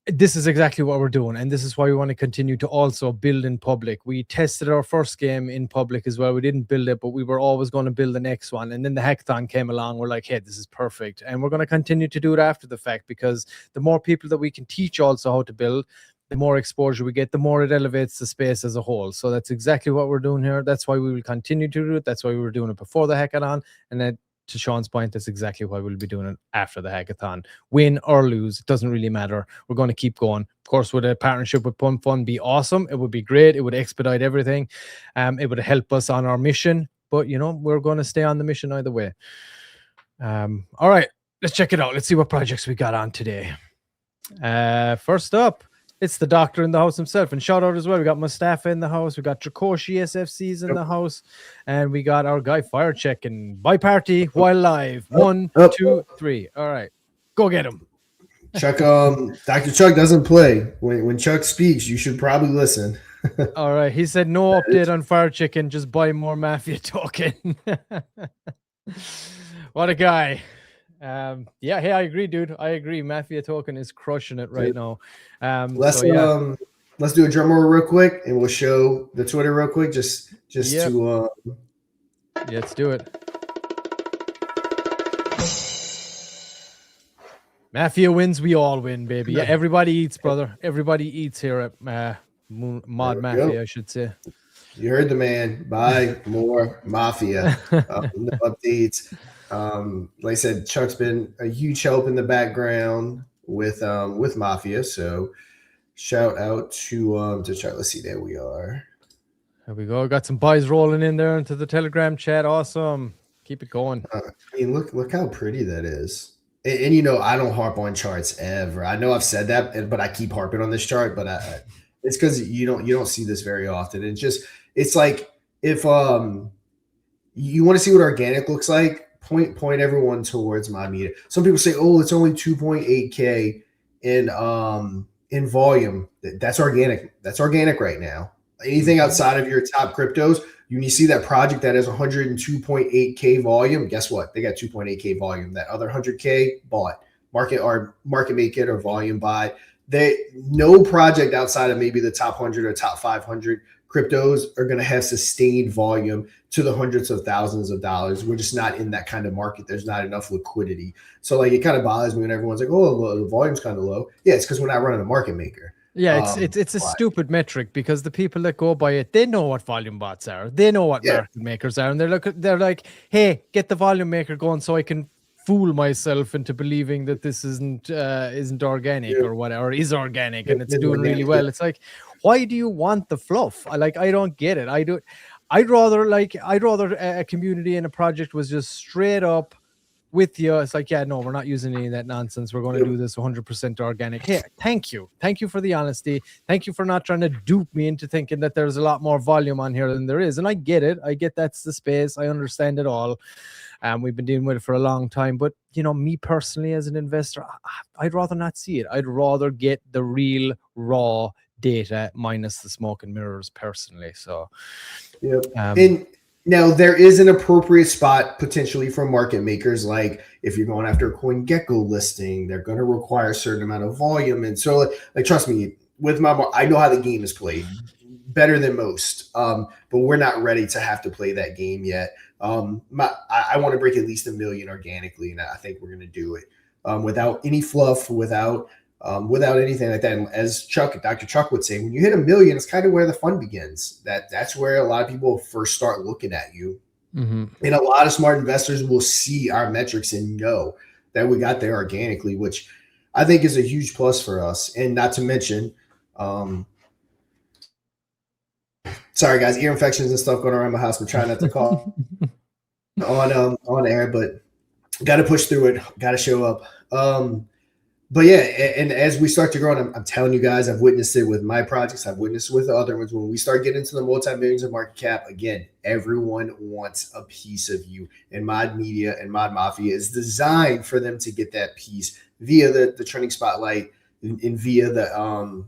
This is exactly what we're doing, and this is why we want to continue to also build in public. We tested our first game in public as well. We didn't build it, but we were always going to build the next one. And then the hackathon came along. We're like, hey, this is perfect. And we're going to continue to do it after the fact, because the more people that we can teach also how to build, the more exposure we get, the more it elevates the space as a whole. So that's exactly what we're doing here. That's why we will continue to do it. That's why we were doing it before the hackathon. And then, to Sean's point, that's exactly why we'll be doing it after the hackathon. Win or lose, it doesn't really matter. We're going to keep going. Of course, would a partnership with Pun Fun be awesome? It would be great. It would expedite everything. It would help us on our mission. But, you know, we're going to stay on the mission either way. All right, let's check it out. Let's see what projects we got on today. First up, it's the doctor in the house himself. And shout out as well, we got Mustafa in the house, we got Dracoshi SFCs in the house, and we got our guy Fire checking by party while live. 1, 2, 3. All right, go get him. Chuck, Dr. Chuck doesn't play. When Chuck speaks, you should probably listen. All right, he said no update on Fire Chicken, just buy more Mafia token. What a guy. Yeah, hey, I agree, dude. I agree. Mafia token is crushing it right now. Let's do a drum roll real quick, and we'll show the Twitter real quick, just to yeah, let's do it. Mafia wins, we all win, baby. Yeah, everybody eats, brother. Everybody eats here at Mod Mafia, I should say. You heard the man. Buy more Mafia. No updates. Like I said, Chuck's been a huge help in the background with Mafia. So shout out to Chuck. Let's see, there we are. There we go. Got some buys rolling in there into the Telegram chat. Awesome. Keep it going. I mean, look how pretty that is. And you know, I don't harp on charts ever. I know I've said that, but I keep harping on this chart. But it's because you don't see this very often. It's like if you want to see what organic looks like, point everyone towards my meter. Some people say, oh, it's only 2.8K in volume. That's organic. That's organic right now. Anything outside of your top cryptos, when you see that project that has 102.8K volume, guess what? They got 2.8K volume. That other 100K bought. Market make it or volume buy. No project outside of maybe the top 100 or top 500 cryptos are going to have sustained volume to the hundreds of thousands of dollars. We're just not in that kind of market. There's not enough liquidity. So like, it kind of bothers me when everyone's like, oh, the volume's kind of low. Yeah, it's because we're not running a market maker. Yeah, it's a stupid metric, because the people that go by it, they know what volume bots are. They know what market makers are. And they're like, hey, get the volume maker going so I can fool myself into believing that this isn't organic or whatever, or is organic and it's doing really well. It's like, why do you want the fluff? I don't get it. I'd rather a community and a project was just straight up with you. It's like, yeah, no, we're not using any of that nonsense. We're going to do this 100% organic. Hey, thank you for the honesty. Thank you for not trying to dupe me into thinking that there's a lot more volume on here than there is. And I get it. I get that's the space. I understand it all. We've been dealing with it for a long time. But, you know, me personally as an investor, I'd rather not see it. I'd rather get the real raw data minus the smoke and mirrors personally. So, and now there is an appropriate spot potentially for market makers. Like if you're going after a CoinGecko listing, they're going to require a certain amount of volume. And so, like, trust me, with I know how the game is played better than most. But we're not ready to have to play that game yet. I want to break at least 1 million organically, and I think we're going to do it without any fluff, without anything like that. And as Dr. Chuck would say, when you hit 1 million, it's kind of where the fun begins. That's where a lot of people first start looking at you. Mm-hmm. And a lot of smart investors will see our metrics and know that we got there organically, which I think is a huge plus for us. And not to mention, sorry guys, ear infections and stuff going around my house. We're trying not to call on air, but got to push through it. Got to show up. But yeah, and as we start to grow, and I'm telling you guys, I've witnessed it with my projects. I've witnessed it with the other ones. When we start getting into the multi-millions of market cap, again, everyone wants a piece of you. And Mod Media and Mod Mafia is designed for them to get that piece via the trending spotlight and via the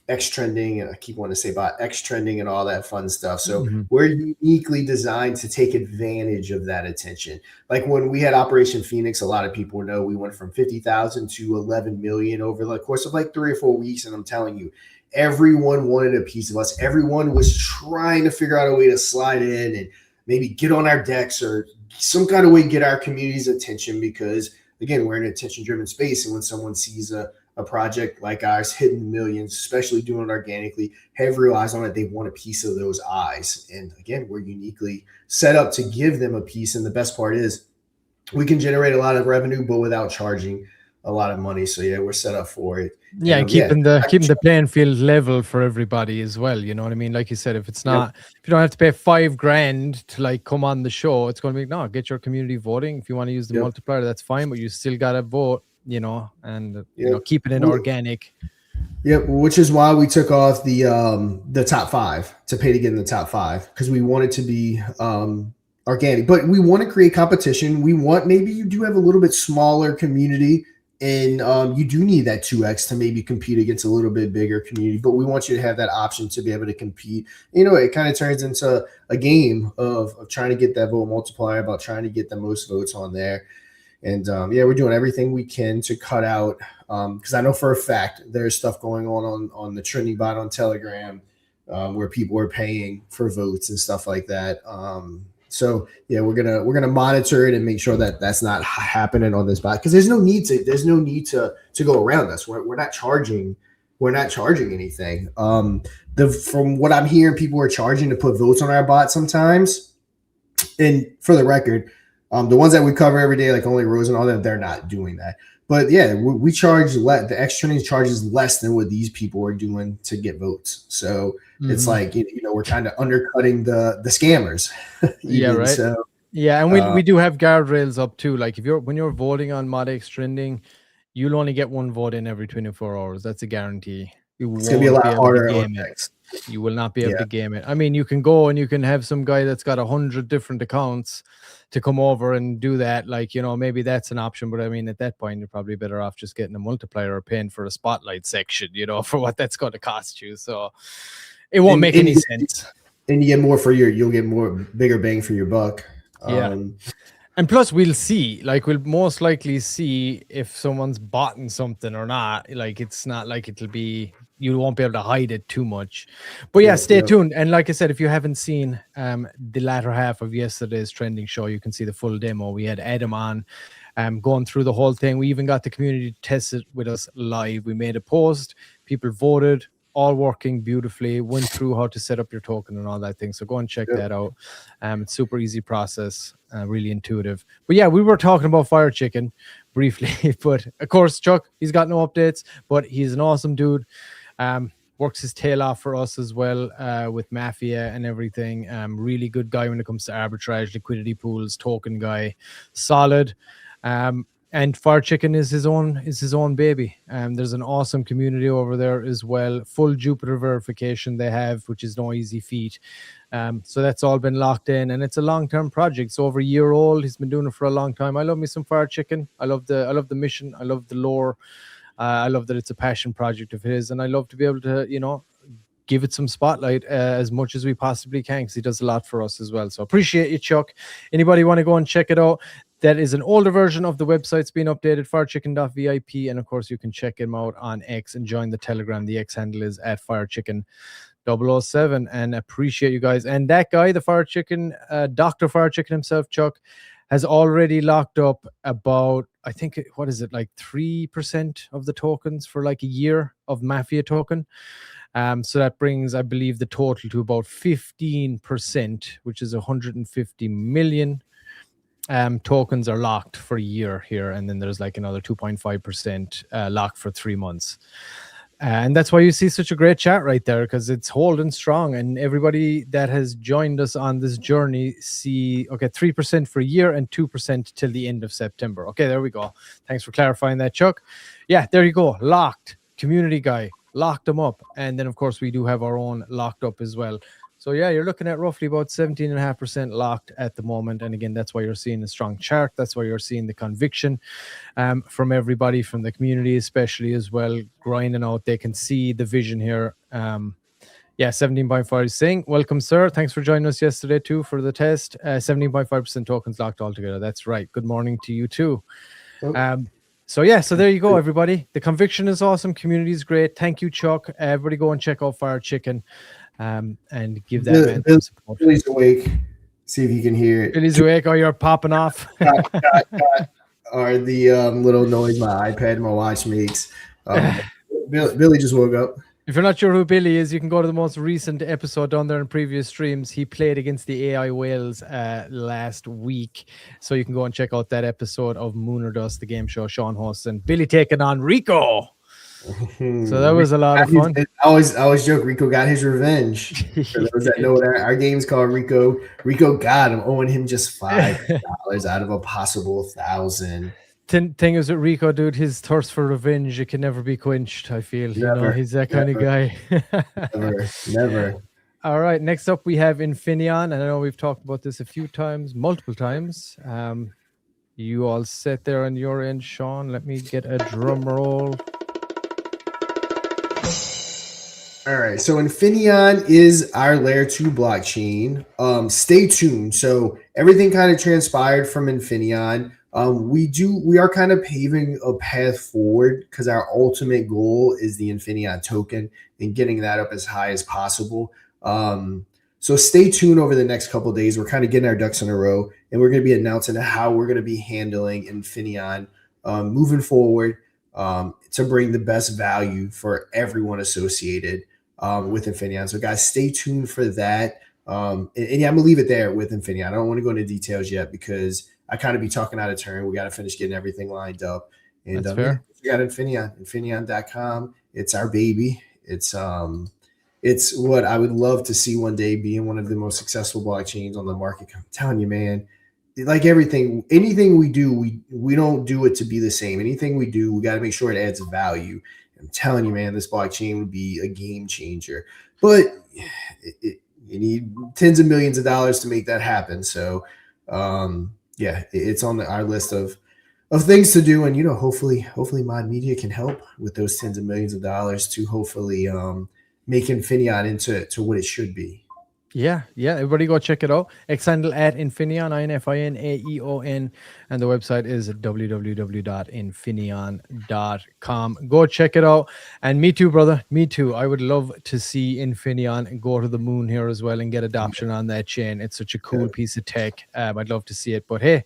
X trending, and I keep wanting to say about X trending and all that fun stuff. So Mm-hmm. we're uniquely designed to take advantage of that attention. Like when we had Operation Phoenix, a lot of people know we went from 50,000 to 11 million over the course of like 3 or 4 weeks. And I'm telling you, everyone wanted a piece of us. Everyone was trying to figure out a way to slide in and maybe get on our decks or some kind of way get our community's attention, because again, we're in an attention-driven space. And when someone sees a project like ours hitting millions, especially doing it organically, have real eyes on it, they want a piece of those eyes. And again, we're uniquely set up to give them a piece. And the best part is we can generate a lot of revenue, but without charging a lot of money. So yeah, we're set up for it. Yeah, and keeping the playing field level for everybody as well. You know what I mean? Like you said, if it's not, if you don't have to pay $5,000 to like come on the show, it's going to be no. Get your community voting. If you want to use the multiplier, that's fine, but you still got to vote. You know, and you know, keeping it organic. Yep, which is why we took off the top 5 to pay to get in the top 5, because we want it to be organic, but we want to create competition. We want, maybe you do have a little bit smaller community, and you do need that 2x to maybe compete against a little bit bigger community, but we want you to have that option to be able to compete. You know, it kind of turns into a game of trying to get that vote multiplier, about trying to get the most votes on there. And yeah, we're doing everything we can to cut out, because I know for a fact there's stuff going on the trending bot on Telegram, where people are paying for votes and stuff like that. So yeah, we're gonna monitor it and make sure that that's not happening on this bot, because there's no need to go around us. We're not charging anything. From what I'm hearing, people are charging to put votes on our bot sometimes. And for the record, the ones that we cover every day, like Only Rose and all that, they're not doing that. But yeah, we charge the X trending charges less than what these people are doing to get votes. So it's like, you know, we're kind of undercutting the scammers. Yeah, right. So, yeah, and we do have guardrails up too. Like when you're voting on mod X trending, you'll only get one vote in every 24 hours. That's a guarantee. It's gonna be a lot harder on X. You will not be able to game it. I mean, you can go and you can have some guy that's got 100 different accounts to come over and do that. Like, you know, maybe that's an option. But I mean, at that point, you're probably better off just getting a multiplier or paying for a spotlight section, you know, for what that's going to cost you. So it won't make any sense. And you get more you'll get more bigger bang for your buck. Yeah. And plus we'll most likely see if someone's bought something or not. Like, it's not like you won't be able to hide it too much. But yeah, stay tuned. And like I said, if you haven't seen the latter half of yesterday's trending show, you can see the full demo. We had Adam on going through the whole thing. We even got the community to test it with us live. We made a post, people voted, all working beautifully, went through how to set up your token and all that thing. So go and check that out. It's super easy process, really intuitive. But yeah, we were talking about Fire Chicken briefly, but of course, Chuck, he's got no updates, but he's an awesome dude. Works his tail off for us as well, with Mafia and everything. Really good guy when it comes to arbitrage, liquidity pools, token guy, solid. And Fire Chicken is his own baby. There's an awesome community over there as well. Full Jupiter verification they have, which is no easy feat. So that's all been locked in, and it's a long-term project. It's over a year old. He's been doing it for a long time. I love me some Fire Chicken. I love the mission. I love the lore. I love that it's a passion project of his, and I love to be able to, you know, give it some spotlight as much as we possibly can, because he does a lot for us as well. So appreciate you, Chuck. Anybody want to go and check it out? That is an older version of the website. It's being updated, firechicken.vip. And of course, you can check him out on X and join the Telegram. The X handle is at firechicken007. And appreciate you guys. And that guy, the Fire Chicken, Dr. Fire Chicken himself, Chuck, has already locked up about, I think, what is it, like 3% of the tokens for like a year of Mafia token. So that brings, I believe, the total to about 15%, which is 150 million tokens are locked for a year here. And then there's like another 2.5% locked for 3 months. And that's why you see such a great chat right there, because it's holding strong. And everybody that has joined us on this journey see, okay, 3% for a year and 2% till the end of September. Okay, there we go. Thanks for clarifying that, Chuck. Yeah, there you go. Locked. Community guy. Locked them up. And then, of course, we do have our own locked up as well. So yeah, you're looking at roughly about 17.5% locked at the moment. And again, that's why you're seeing a strong chart. That's why you're seeing the conviction from everybody, from the community, especially as well, grinding out. They can see the vision here. Yeah, 17.5 is saying, welcome, sir. Thanks for joining us yesterday, too, for the test. 17.5% tokens locked altogether. That's right. Good morning to you, too. So there you go, everybody. The conviction is awesome. Community is great. Thank you, Chuck. Everybody go and check out Fire Chicken and give that man some support. Billy's awake. See if you can hear it. Billy's awake. Oh, you're popping off. Or the little noise my iPad and my watch makes. Billy just woke up. If you're not sure who Billy is, you can go to the most recent episode down there in previous streams. He played against the AI whales last week. So you can go and check out that episode of Moon or Dust, the game show Sean hosts, and Billy taking on Rico. So that was a lot of fun. I always joke Rico got his revenge. For those that know our game's called Rico. Rico got him, owing him just $5 out of a possible 1,000. Thing is with Rico, dude, his thirst for revenge, it can never be quenched, I feel. Never, he's that kind of guy. Never. All right, next up we have Infineon, and I know we've talked about this a few times, multiple times. You all set there on your end, Sean. Let me get a drum roll. All right, so Infineon is our layer 2 blockchain. Stay tuned. So everything kind of transpired from Infineon. We are kind of paving a path forward because our ultimate goal is the Infineon token and getting that up as high as possible. So stay tuned over the next couple of days. We're kind of getting our ducks in a row, and we're going to be announcing how we're going to be handling Infineon moving forward to bring the best value for everyone associated with Infineon. So guys, stay tuned for that. And yeah, I'm gonna leave it there with Infineon. I don't want to go into details yet because I kind of be talking out of turn. We got to finish getting everything lined up. And that's fair. We got Infineon, Infineon.com. It's our baby. It's what I would love to see one day being one of the most successful blockchains on the market. I'm telling you, man, like anything we do, we don't do it to be the same. Anything we do, we got to make sure it adds value. I'm telling you, man, this blockchain would be a game changer. But you need tens of millions of dollars to make that happen. So, yeah, it's on our list of things to do, and hopefully Mod Media can help with those tens of millions of dollars to hopefully make Infineon into what it should be. Yeah. Everybody go check it out. Xhandle at Infineon, INFINAEON, and the website is www.infineon.com. Go check it out. And me too, brother. Me too. I would love to see Infineon go to the moon here as well and get adoption on that chain. It's such a cool piece of tech. I'd love to see it. But hey,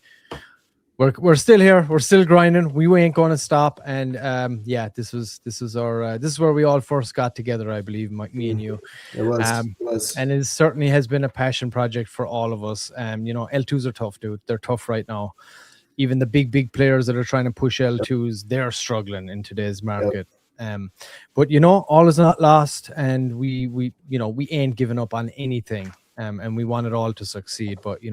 we're still here. We're still grinding. We ain't going to stop. And yeah, this is where we all first got together, I believe, me and you. It was. And it certainly has been a passion project for all of us. L2s are tough, dude. They're tough right now. Even the big players that are trying to push L2s, they're struggling in today's market. But all is not lost, and we ain't giving up on anything. And we want it all to succeed. But we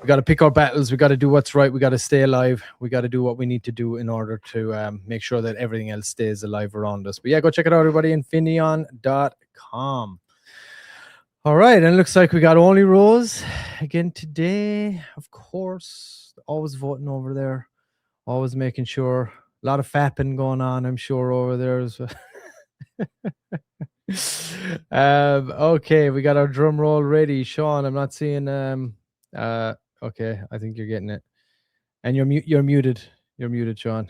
gotta pick our battles. We gotta do what's right. We gotta stay alive. We gotta do what we need to do in order to make sure that everything else stays alive around us. But yeah, go check it out, everybody. Infineon.com. All right, and it looks like we got only Rose again today. Of course, always voting over there, always making sure. A lot of fapping going on, I'm sure, over there as well. Okay, we got our drum roll ready. Sean, I'm not seeing okay, I think you're getting it. And you're muted. You're muted, Sean.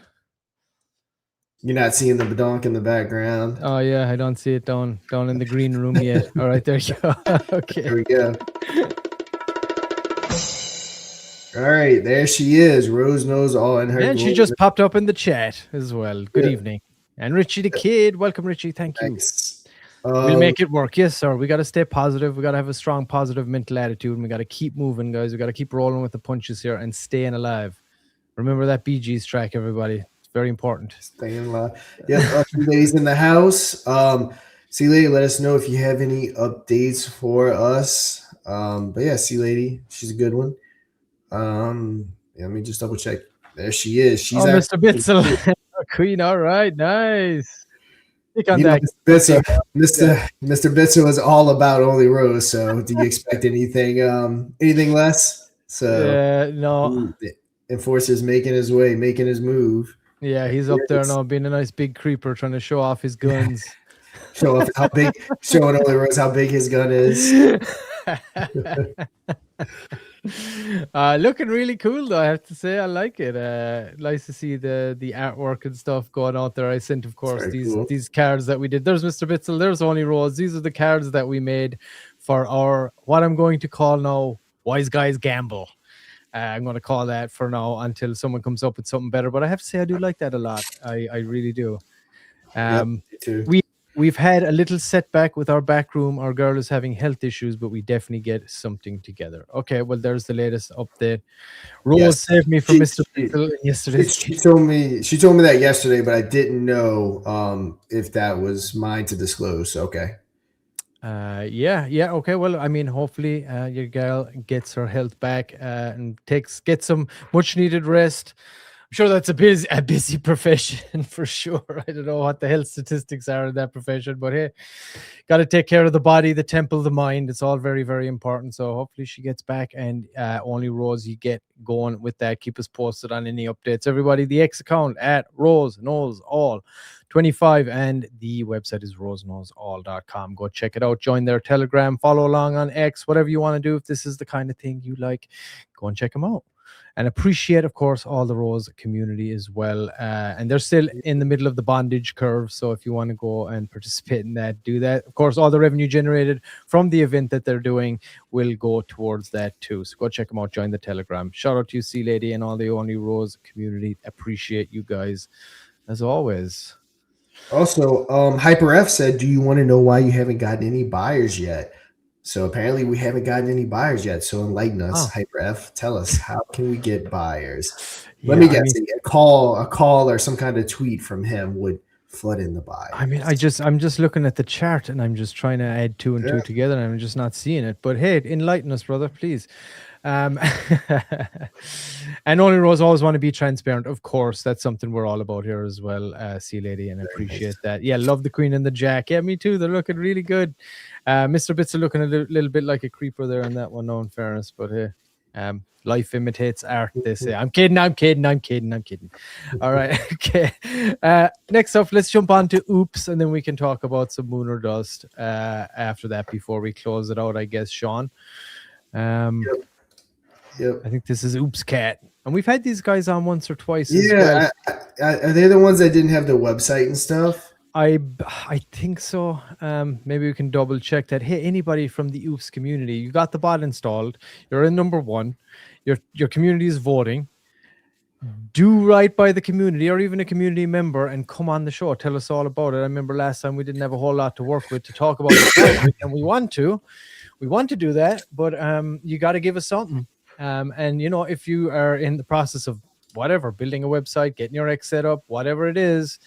You're not seeing the badonk in the background. Oh yeah, I don't see it down in the green room yet. All right, there you go. Okay. There we go. All right, there she is. Rose knows all in her. And she just popped up in the chat as well. Good evening. And Richie the Kid, welcome, Richie. Thank you. Thanks. We'll make it work. Yes, sir. We got to stay positive. We got to have a strong, positive mental attitude. And we got to keep moving, guys. We got to keep rolling with the punches here and staying alive. Remember that Bee Gees track, everybody. It's very important. Staying alive. Yes, ladies in the house. See Lady, let us know if you have any updates for us. But yeah, See Lady, she's a good one. Let me just double check. There she is. She's Mr. Bitzel. Queen. All right, nice. Stick on You know, that. Mr. Bitzer was all about Only Rose. So, do you expect anything less? So, No. the Enforcer's making his way, making his move. Yeah, he's up there now, being a nice big creeper, trying to show off his guns. Show off showing Only Rose how big his gun is. Looking really cool though, I have to say. I like it. Nice to see the artwork and stuff going out there. I sent, of course, these cards that we did. There's Mr. Bitzel, there's Only Rose. These are the cards that we made for our, what I'm going to call now, Wise Guys Gamble. I'm going to call that for now until someone comes up with something better. But I have to say, I do like that a lot. I really do. Me too. We've had a little setback with our back room. Our girl is having health issues, but we definitely get something together. Okay, well, there's the latest update. Rose saved me from Mr. yesterday. She told me that yesterday, but I didn't know if that was mine to disclose. Okay. Yeah. Okay. Well, I mean, hopefully your girl gets her health back and gets some much needed rest. I'm sure that's a busy profession for sure. I don't know what the health statistics are in that profession, but hey, got to take care of the body, the temple, the mind. It's all very, very important. So hopefully she gets back, and Only Rose, you get going with that. Keep us posted on any updates. Everybody, the X account at Rose Knows All 25, and the website is roseknowsall.com. Go check it out. Join their Telegram. Follow along on X. Whatever you want to do. If this is the kind of thing you like, go and check them out. And appreciate, of course, all the Rose community as well. And they're still in the middle of the bondage curve. So if you want to go and participate in that, do that. Of course, all the revenue generated from the event that they're doing will go towards that too. So go check them out. Join the Telegram. Shout out to you, C Lady, and all the Only Rose community. Appreciate you guys as always. Also, Hyper F said, do you want to know why you haven't gotten any buyers yet? So apparently we haven't gotten any buyers yet. So enlighten us, Hyper F. Tell us, how can we get buyers? Let me guess. A call or some kind of tweet from him would flood in the buyers. I mean, I'm just looking at the chart and I'm just trying to add two and two together, and I'm just not seeing it. But hey, enlighten us, brother, please. And Only Rose always want to be transparent. Of course, that's something we're all about here as well, C Lady, and I appreciate that. Yeah, love the Queen and the Jack. Yeah, me too. They're looking really good. Mr. Bits are looking a little bit like a creeper there in that one, no, in fairness. But hey, life imitates art, they say. I'm kidding. All right. Okay. Next up, let's jump on to Oops, and then we can talk about some Moon or Dust after that before we close it out, I guess, Sean. Yep. I think this is Oops Cat. And we've had these guys on once or twice. Yeah. Are they the ones that didn't have the website and stuff? I think so. Maybe we can double check that. Hey, anybody from the Oops community, you got the bot installed. You're in number one. Your community is voting. Do right by the community, or even a community member, and come on the show. Tell us all about it. I remember last time we didn't have a whole lot to work with to talk about it, and we want to do that, but you got to give us something. And you know, if you are in the process of whatever, building a website, getting your X set up, whatever it is,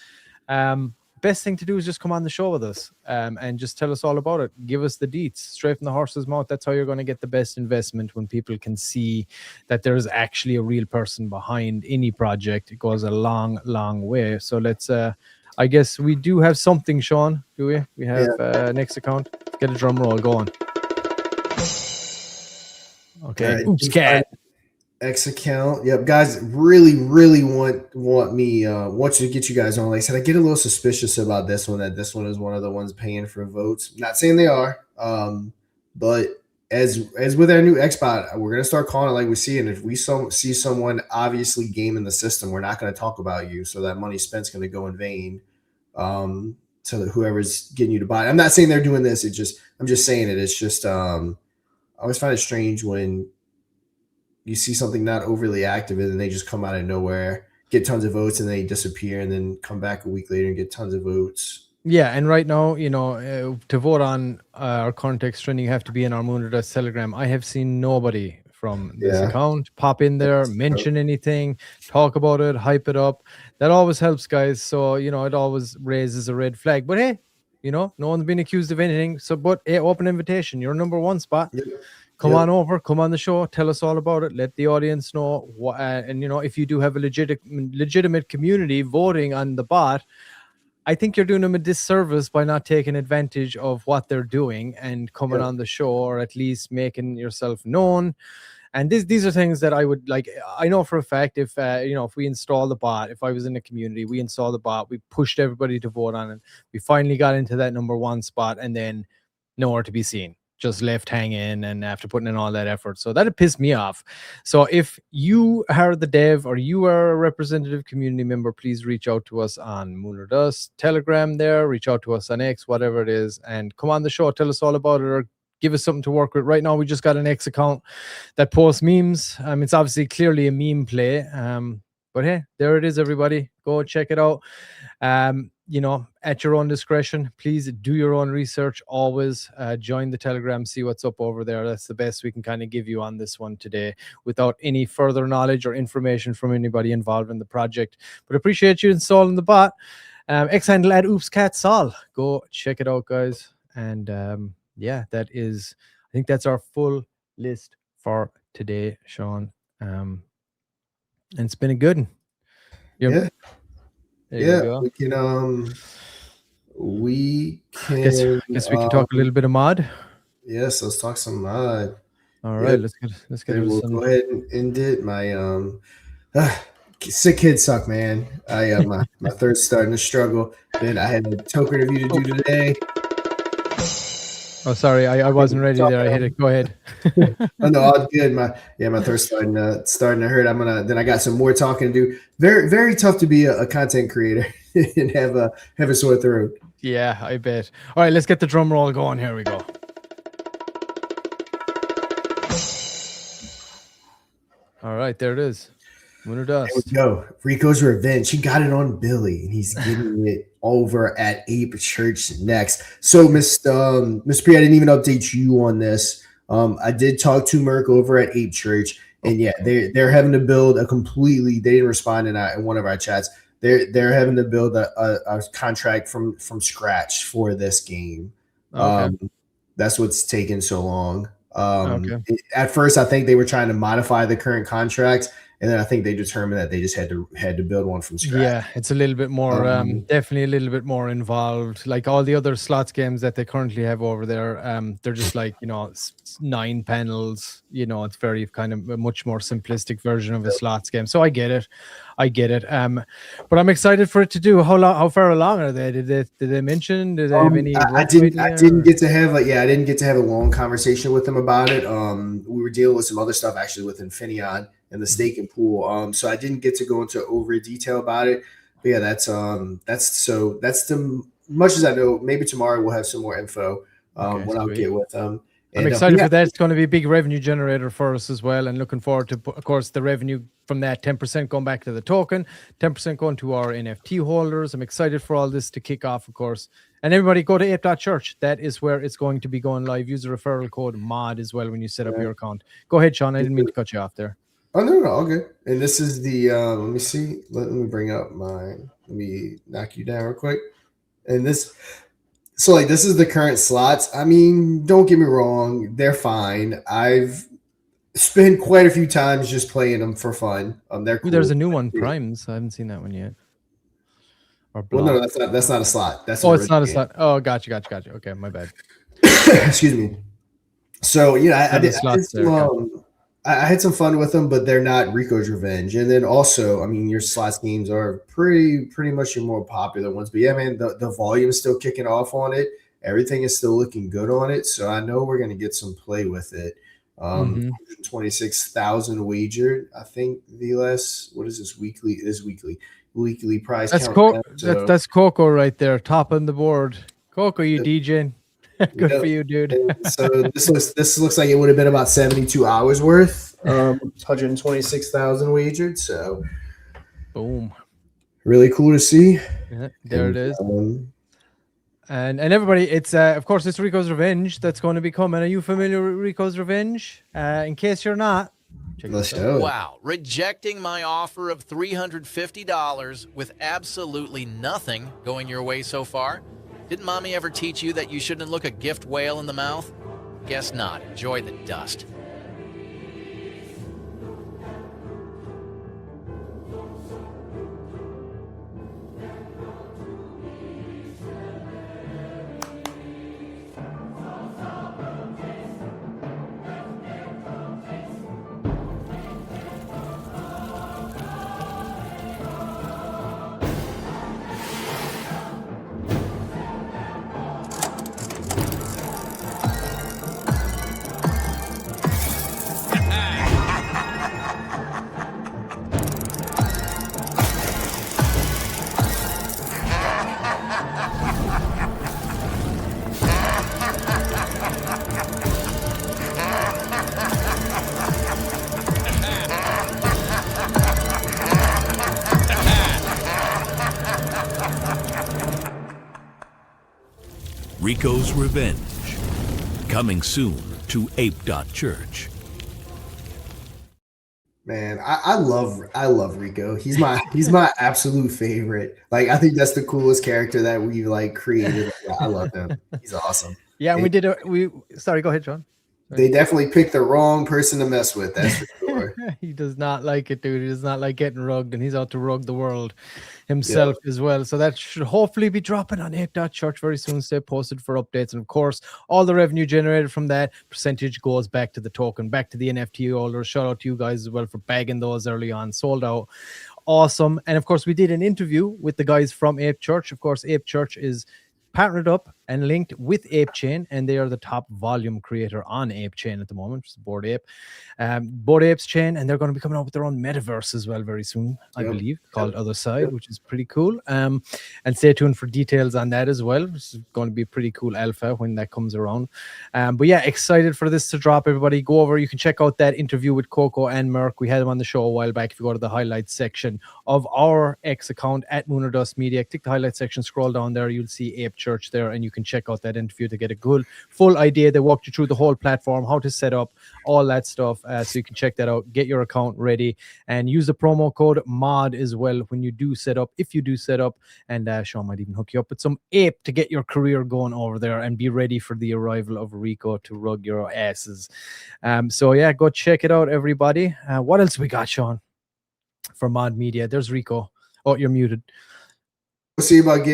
best thing to do is just come on the show with us and just tell us all about it. Give us the deets straight from the horse's mouth. That's how you're going to get the best investment, when people can see that there is actually a real person behind any project. It goes a long, long way. So let's, I guess we do have something, Sean, do we? We have next account. Let's get a drum roll going. Okay. Oops, Cat. X account. Yep, guys, really want you to get you guys on. Like I said, I get a little suspicious about this one, that this one is one of the ones paying for votes. Not saying they are, but as with our new Xbot, we're gonna start calling it like we see. And if we see someone obviously gaming the system, we're not gonna talk about you. So that money spent's gonna go in vain. To whoever's getting you to buy it. I'm not saying they're doing this. I'm just saying it. It's just I always find it strange when you see something not overly active and then they just come out of nowhere, get tons of votes, and then they disappear, and then come back a week later and get tons of votes. Yeah, and right now, you know, to vote on our context trending, you have to be in our Moon or Dust Telegram. I have seen nobody from this account pop in there, mention anything, talk about it, hype it up. That always helps, guys. So, you know, it always raises a red flag. But hey, you know, no one's been accused of anything. So, but hey, open invitation. You're number one spot. Yep. Come on over, come on the show, tell us all about it. Let the audience know what, and you know, if you do have a legitimate community voting on the bot, I think you're doing them a disservice by not taking advantage of what they're doing and coming on the show, or at least making yourself known. And these are things that I would like. I know for a fact, if if we install the bot, if I was in the community, we installed the bot, we pushed everybody to vote on it, we finally got into that #1 spot, and then nowhere to be seen, just left hanging, and after putting in all that effort. So that'd piss me off. So if you are the dev or you are a representative community member, please reach out to us on Moon or Dust, Telegram there, reach out to us on X, whatever it is, and come on the show, tell us all about it, or give us something to work with. Right now, we just got an X account that posts memes. It's obviously clearly a meme play. But hey, there it is, everybody. Go check it out. At your own discretion, please do your own research. Always join the Telegram, see what's up over there. That's the best we can kind of give you on this one today without any further knowledge or information from anybody involved in the project. But appreciate you installing the bot. X handle at oopscatsol. Go check it out, guys. And that is, I think that's our full list for today, Sean. And it's been a good one. Yeah. We can guess we can talk a little bit of mod. Yes, let's talk some mod. All right, let's get we'll go ahead and end it. My sick kids suck, man. My third's starting to struggle. Then I had a token review to do today. Oh, sorry, I wasn't ready there. I hit it. Go ahead. Oh, no, all good. My thirst starting to hurt. Then I got some more talking to do. Very, very tough to be a content creator and have a sore throat. Yeah, I bet. All right, let's get the drum roll going. Here we go. All right, there it is. Moon or Dust. There we go. Rico's Revenge. He got it on Billy, and he's getting it over at Ape Church next. So, Miss P, I didn't even update you on this. I did talk to Merc over at Ape Church, and yeah, they're having to build a completely. They didn't respond in one of our chats. They're having to build a contract from scratch for this game. Okay. That's what's taking so long. Okay. At first, I think they were trying to modify the current contract. And then I think they determined that they just had to build one from scratch. Yeah, it's a little bit more, definitely a little bit more involved. Like all the other slots games that they currently have over there, they're just like, 9 panels. It's very kind of a much more simplistic version of a slots game. So I get it. But I'm excited for it to do. How far along are they? Did they mention? Did they have any? I didn't get to have a long conversation with them about it. We were dealing with some other stuff actually with Infineon and the staking pool. So I didn't get to go into over detail about it. But yeah, that's the much as I know. Maybe tomorrow we'll have some more info when I'll get with them. I'm excited for that. It's going to be a big revenue generator for us as well, and looking forward to, of course, the revenue from that 10% going back to the token, 10% going to our NFT holders. I'm excited for all this to kick off, of course. And everybody go to ape.church. That is where it's going to be going live. Use the referral code MOD as well when you set up your account. Go ahead, Sean. I didn't mean to cut you off there. Oh, no, all good. And this is the, let me see. Let me bring up let me knock you down real quick. And this is the current slots. I mean, don't get me wrong. They're fine. I've spent quite a few times just playing them for fun. They're cool. There's a new one, Primes. I haven't seen that one yet. Well, no, that's not a slot. It's not a slot. Oh, gotcha. Okay, my bad. Excuse me. So, I had some fun with them, but they're not Rico's Revenge. And then also, I mean, your slots games are pretty much your more popular ones. But yeah, man, the volume is still kicking off on it. Everything is still looking good on it. So I know we're going to get some play with it. 26,000 wagered. I think the last, what is this weekly prize. That's that's Coco right there, top on the board. Coco, you DJing. Good for you, dude. So this looks like it would have been about 72 hours worth. 126,000 wagered. So, boom. Really cool to see. Yeah, there it is. And everybody, it's of course it's Rico's Revenge that's going to be coming. Are you familiar with Rico's Revenge? In case you're not, check this out. Wow, rejecting my offer of $350 with absolutely nothing going your way so far. Didn't mommy ever teach you that you shouldn't look a gift whale in the mouth? Guess not. Enjoy the dust. Rico's Revenge. Coming soon to ape.church. Man, I love Rico. He's my absolute favorite. Like, I think that's the coolest character that we like created. I love him. He's awesome. Yeah, and sorry, go ahead, John. They definitely picked the wrong person to mess with. That's for sure. He does not like it, dude. He does not like getting rugged, and he's out to rug the world himself as well. So that should hopefully be dropping on ape.church very soon. Stay posted for updates. And of course, all the revenue generated from that percentage goes back to the token, back to the NFT holders. Shout out to you guys as well for bagging those early on. Sold out. Awesome. And of course, we did an interview with the guys from Ape Church. Of course, Ape Church is partnered up and linked with ApeChain, and they are the top volume creator on ApeChain at the moment, which is Bored Ape. Bored Ape's chain, and they're going to be coming out with their own metaverse as well very soon, I believe, called Other Side, which is pretty cool. And stay tuned for details on that as well. This is going to be a pretty cool alpha when that comes around. But yeah, excited for this to drop, everybody. Go over, you can check out that interview with Coco and Merck. We had them on the show a while back. If you go to the highlights section of our X account at Moon or Dust Media, click the highlights section, scroll down there, you'll see Ape Church there, and you can check out that interview to get a good full idea. They walked you through the whole platform, how to set up all that stuff, so you can check that out, get your account ready, and use the promo code MOD as well when you do set up, if you do set up, and Sean might even hook you up with some ape to get your career going over there and be ready for the arrival of Rico to rug your asses. So yeah, go check it out, everybody. What else we got, Sean, for Mod Media? There's Rico. Oh, you're muted. We'll see about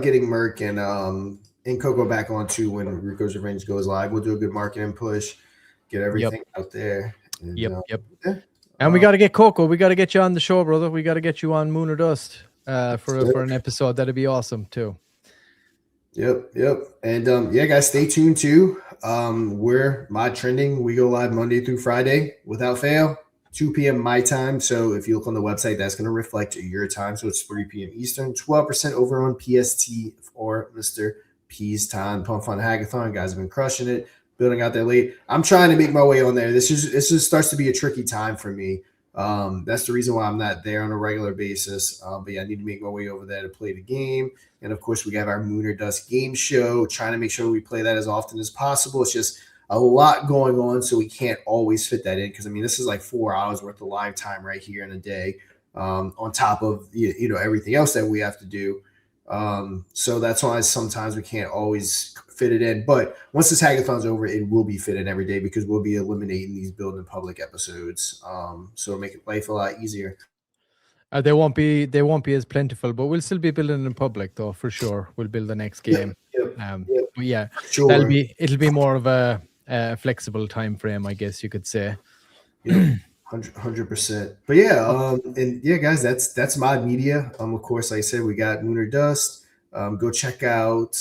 getting Merc and Coco back on too when Rico's Revenge goes live. We'll do a good marketing push, get everything out there. And, Yeah. And we got to get Coco. We got to get you on the show, brother. We got to get you on Moon or Dust for an episode. That'd be awesome too. Yep. And yeah, guys, stay tuned too. We're Mod Trending. We go live Monday through Friday without fail, 2 p.m. my time. So if you look on the website, that's going to reflect your time. So it's 3 p.m. Eastern, 12% over on PST for Mr. P's time. Pump Fun Hackathon. Guys have been crushing it, building out there late. I'm trying to make my way on there. This just starts to be a tricky time for me. That's the reason why I'm not there on a regular basis. But yeah, I need to make my way over there to play the game. And of course, we have our Moon or Dust game show, trying to make sure we play that as often as possible. It's just a lot going on, so we can't always fit that in. Because I mean, this is like 4 hours worth of live time right here in a day, on top of everything else that we have to do. So that's why sometimes we can't always fit it in. But once this hackathon's over, it will be fit in every day because we'll be eliminating these build in public episodes. So it'll make life a lot easier. They won't be as plentiful, but we'll still be building in public though, for sure. We'll build the next game. But yeah, sure. It'll be more of a flexible time frame, I guess you could say. 100%. But yeah, and yeah, guys, that's Mod Media. Of course, like I said, we got Moon or Dust. Go check out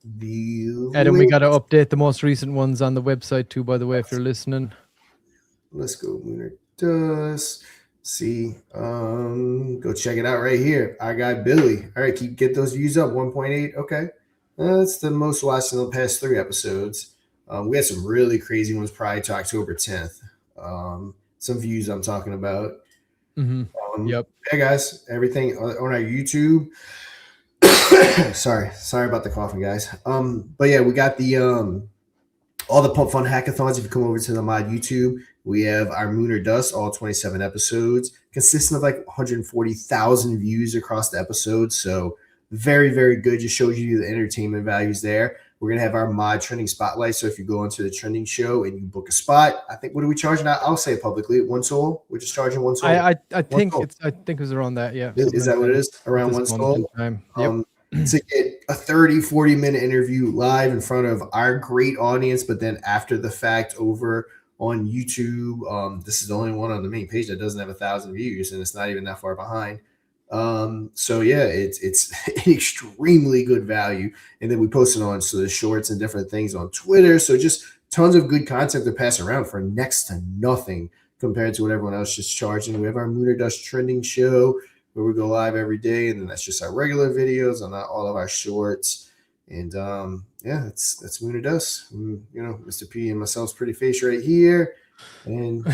the Adam, we got to update the most recent ones on the website too, by the way, if you're listening. Let's go Moon or Dust. See, go check it out right here. I got Billy. All right, get those views up. 1.8. Okay, that's the most watched in the past 3 episodes. We had some really crazy ones prior to October 10th. Some views I'm talking about. Yeah, guys, everything on our YouTube. sorry about the coughing, guys. But yeah, we got the all the Pump Fun Hackathons. If you come over to the Mod YouTube, we have our Moon or Dust, all 27 episodes, consisting of like 140,000 views across the episodes. So very, very good. Just shows you the entertainment values there. We're going to have our Mod Trending Spotlight. So if you go into the trending show and you book a spot, I think, what are we charging? I'll say it publicly. 1 soul. We're just charging 1 soul. I think it was around that. Yeah. Is that what it is? Around 1 soul? To get a 30-40 minute interview live in front of our great audience, but then after the fact over on YouTube. This is the only one on the main page that doesn't have 1,000 views, and it's not even that far behind. So yeah, it's an extremely good value. And then we posted on the shorts and different things on Twitter. So just tons of good content to pass around for next to nothing compared to what everyone else is charging. We have our Moon or Dust trending show where we go live every day, and then that's just our regular videos on all of our shorts. And yeah, that's Moon or Dust. Mr. P and myself's pretty face right here. And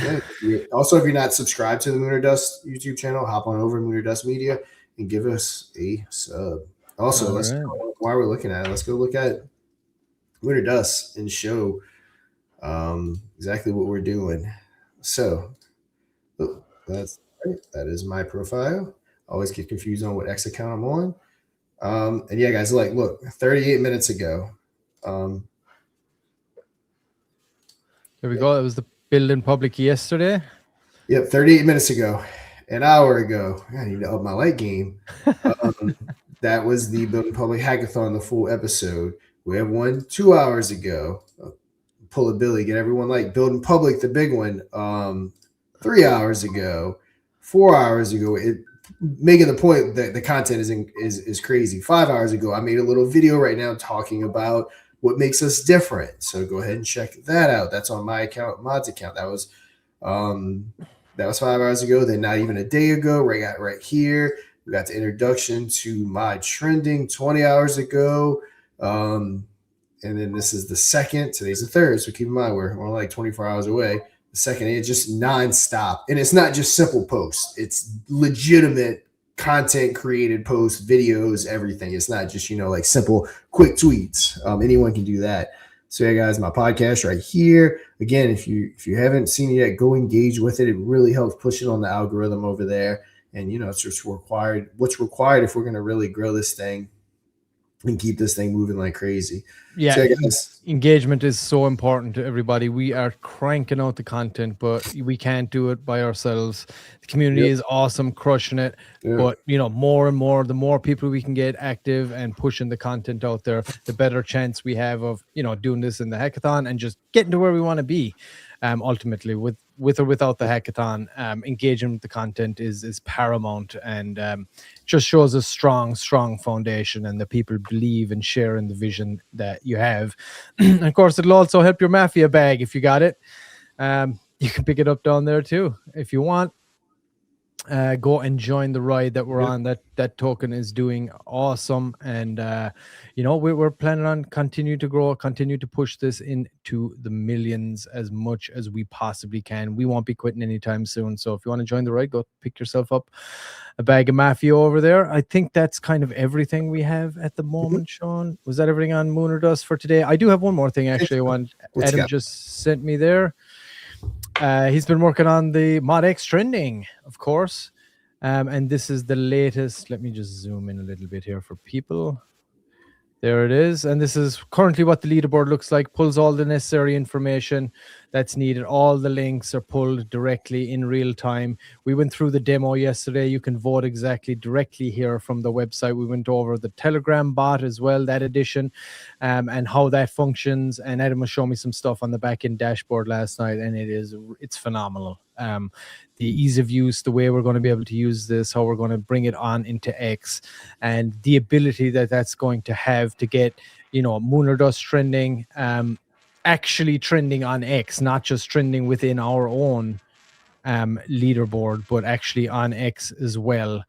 yeah, also, if you're not subscribed to the Moon or Dust YouTube channel, hop on over to Moon or Dust Media and give us a sub. Also, while we're looking at it, let's go look at Winter Dust and show exactly what we're doing. So that's right. That is my profile. I always get confused on what X account I'm on. And yeah, guys, like, look, 38 minutes ago. There we go. It was the build in public yesterday. Yep, 38 minutes ago, an hour ago. I need to up my light game. That was the Building Public Hackathon, the full episode. We have one 2 hours ago. Pull a Billy, get everyone like Building Public, the big one. 3 hours ago, 4 hours ago. Making the point that the content is crazy. 5 hours ago, I made a little video right now talking about what makes us different. So go ahead and check that out. That's on my account, Mod's account. That was 5 hours ago. Then not even a day ago, right here. We got the introduction to Mod Trending 20 hours ago. And then this is the second. Today's the third. So keep in mind, we're like 24 hours away. The second, it's just nonstop. And it's not just simple posts. It's legitimate content created posts, videos, everything. It's not just, like simple, quick tweets. Anyone can do that. So yeah, guys, my podcast right here. Again, if you haven't seen it yet, go engage with it. It really helps push it on the algorithm over there. And it's just required. What's required if we're going to really grow this thing and keep this thing moving like crazy. Yeah, so, guys, engagement is so important to everybody. We are cranking out the content, but we can't do it by ourselves. The community is awesome, crushing it. But more and more, the more people we can get active and pushing the content out there, the better chance we have of doing this in the hackathon and just getting to where we want to be. Ultimately, with or without the hackathon, engaging with the content is paramount, and just shows a strong foundation, and the people believe and share in the vision that you have. And of course, it'll also help your Mafia bag if you got it. You can pick it up down there too if you want. Go and join the ride that we're on. That token is doing awesome, and we're planning on continue to grow, continue to push this into the millions as much as we possibly can. We won't be quitting anytime soon. So if you want to join the ride, go pick yourself up a bag of Mafia over there. I think that's kind of everything we have at the moment. Sean, was that everything on Moon or Dust for today? I do have one more thing actually. Adam just sent me there. He's been working on the Mod X trending, of course. And this is the latest. Let me just zoom in a little bit here for people. There it is. And this is currently what the leaderboard looks like. Pulls all the necessary information that's needed. All the links are pulled directly in real time. We went through the demo yesterday. You can vote exactly directly here from the website. We went over the Telegram bot as well, that edition, and how that functions. And Adam was showing me some stuff on the back-end dashboard last night, and it's phenomenal. The ease of use, the way we're going to be able to use this, how we're going to bring it on into X, and the ability that's going to have to get, Moon or Dust trending, actually trending on X, not just trending within our own leaderboard, but actually on X as well.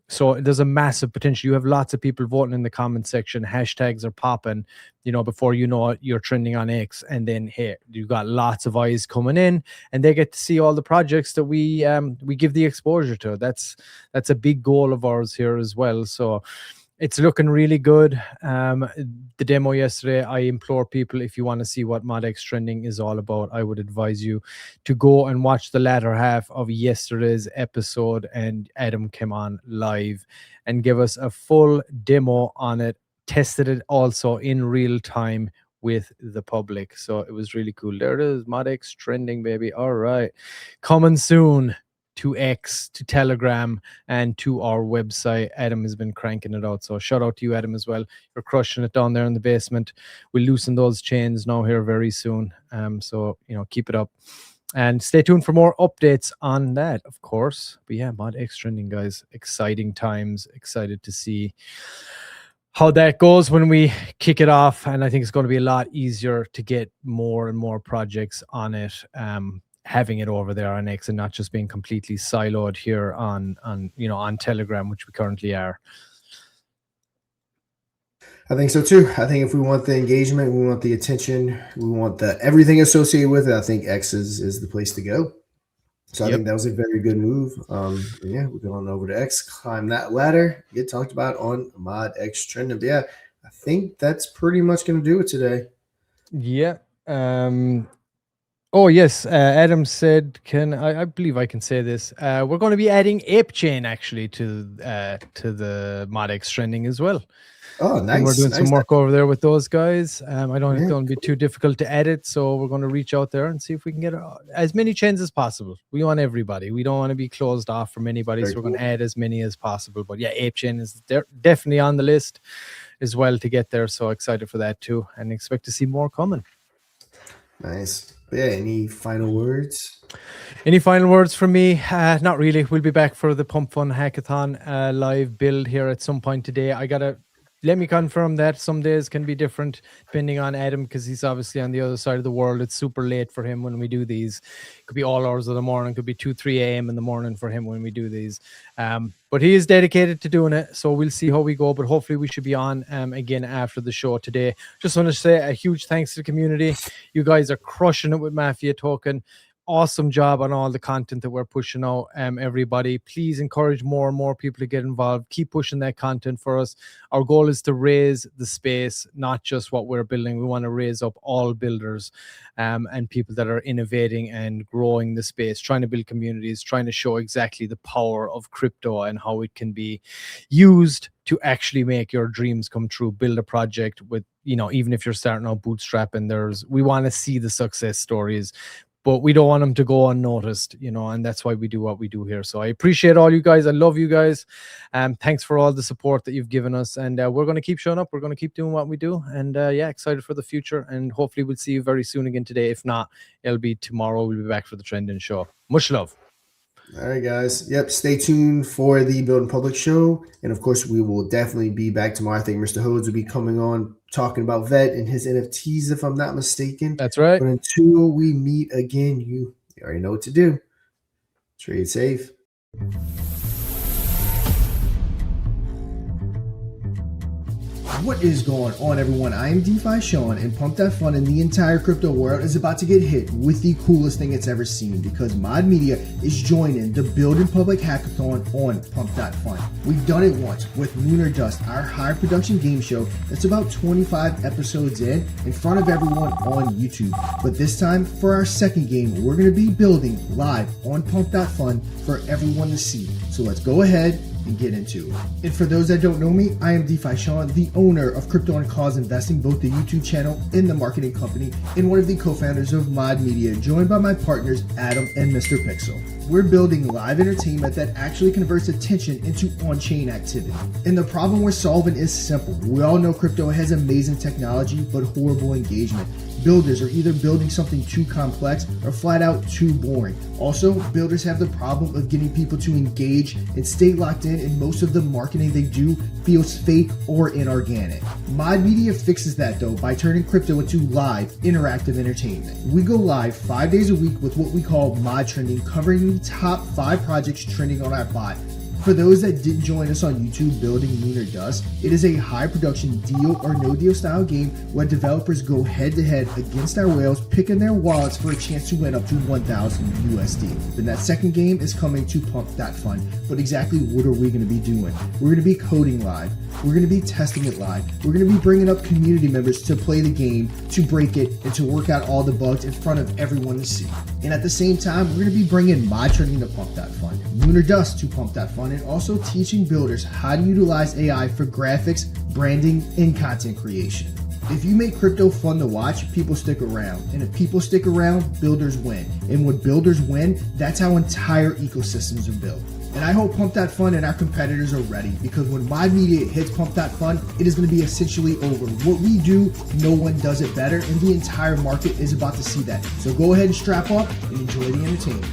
So there's a massive potential. You have lots of people voting in the comment section. Hashtags are popping, before you know it, you're trending on X. And then, hey, you got lots of eyes coming in, and they get to see all the projects that we give the exposure to. That's a big goal of ours here as well. So it's looking really good. The demo yesterday, I implore people, if you want to see what Mod X trending is all about, I would advise you to go and watch the latter half of yesterday's episode. And Adam came on live and gave us a full demo on it, tested it also in real time with the public. So it was really cool. There it is, Mod X trending, baby. All right. Coming soon to X, to Telegram, and to our website. Adam has been cranking it out. So shout out to you, Adam, as well. You're crushing it down there in the basement. We'll loosen those chains now here very soon. So, keep it up. And stay tuned for more updates on that, of course. But yeah, Mod X trending, guys. Exciting times. Excited to see how that goes when we kick it off. And I think it's going to be a lot easier to get more and more projects on it. Having it over there on X and not just being completely siloed here on Telegram, which we currently are. I think so too. I think if we want the engagement, we want the attention, we want the everything associated with it, I think X is the place to go. So I think that was a very good move. Yeah, we're going over to X, climb that ladder, get talked about on Mod X trending. But yeah, I think that's pretty much going to do it today. Yeah. Oh yes, Adam said, I believe I can say this. We're going to be adding Ape Chain actually to the ModX trending as well. Oh, nice. And we're doing some work over there with those guys. I don't think Yeah, it's going to be too difficult to edit, so we're going to reach out there and see if we can get as many chains as possible. We want everybody. We don't want to be closed off from anybody, Very so we're going to cool. add as many as possible. But yeah, Ape Chain is definitely on the list as well to get there. So excited for that too, and expect to see more coming. Nice. But yeah, any final words? Any final words from me? Not really. We'll be back for the Pump Fun Hackathon live build here at some point today. Let me confirm that some days can be different depending on Adam, because he's obviously on the other side of the world. It's super late for him when we do these. It could be all hours of the morning, could be 2-3 a.m. in the morning for him when we do these. But he is dedicated to doing it, so we'll see how we go. But hopefully we should be on again after the show today. Just want to say a huge thanks to the community. You guys are crushing it with Mafia Token. Awesome job on all the content that we're pushing out. Everybody, please encourage more and more people to get involved. Keep pushing that content for us. Our goal is to raise the space, not just what we're building. We want to raise up all builders and people that are innovating and growing the space, trying to build communities, trying to show exactly the power of crypto and how it can be used to actually make your dreams come true. Build a project with, even if you're starting out bootstrapping, we want to see the success stories, but we don't want them to go unnoticed, and that's why we do what we do here. So I appreciate all you guys. I love you guys. Thanks for all the support that you've given us. And we're going to keep showing up. We're going to keep doing what we do. And excited for the future. And hopefully we'll see you very soon again today. If not, it'll be tomorrow. We'll be back for the trending show. Much love. All right, guys. Yep. Stay tuned for the Build in Public show. And of course, we will definitely be back tomorrow. I think Mr. Hodes will be coming on talking about Vet and his NFTs, if I'm not mistaken. That's right. But until we meet again, you already know what to do. Trade safe. What is going on, everyone? I am DeFi Sean, and Pump That Fun and the entire crypto world is about to get hit with the coolest thing it's ever seen, because Mod Media is joining the Build in Public Hackathon on Pump That Fun. We've done it once with Lunar Dust, our high production game show that's about 25 episodes in front of everyone on YouTube. But this time, for our second game, we're going to be building live on Pump That Fun for everyone to see. So let's go ahead and get into it. And for those that don't know me, I am DeFi Sean, the owner of Crypto and Cause Investing, both the YouTube channel and the marketing company, and one of the co-founders of Mod Media, joined by my partners Adam and Mr. Pixel. We're building live entertainment that actually converts attention into on-chain activity. And the problem we're solving is simple. We all know crypto has amazing technology, but horrible engagement. Builders are either building something too complex or flat out too boring. Also, builders have the problem of getting people to engage and stay locked in, and most of the marketing they do feels fake or inorganic. Mod Media fixes that though by turning crypto into live, interactive entertainment. We go live 5 days a week with what we call Mod Trending, covering the top 5 projects trending on our bot. For those that didn't join us on YouTube building Lunar Dust, it is a high production deal or no deal style game where developers go head to head against our whales, picking their wallets for a chance to win up to 1,000 USD. Then that second game is coming to Pump That Fun. But exactly what are we going to be doing? We're going to be coding live. We're going to be testing it live. We're going to be bringing up community members to play the game, to break it, and to work out all the bugs in front of everyone to see. And at the same time, we're going to be bringing Mod Trending to Pump That Fun, Lunar Dust to Pump That Fun, and also teaching builders how to utilize AI for graphics, branding, and content creation. If you make crypto fun to watch, people stick around. And if people stick around, builders win. And when builders win, that's how entire ecosystems are built. And I hope Pump That Fun and our competitors are ready, because when Mod Media hits Pump That Fun, it is going to be essentially over. What we do, no one does it better, and the entire market is about to see that. So go ahead and strap up and enjoy the entertainment.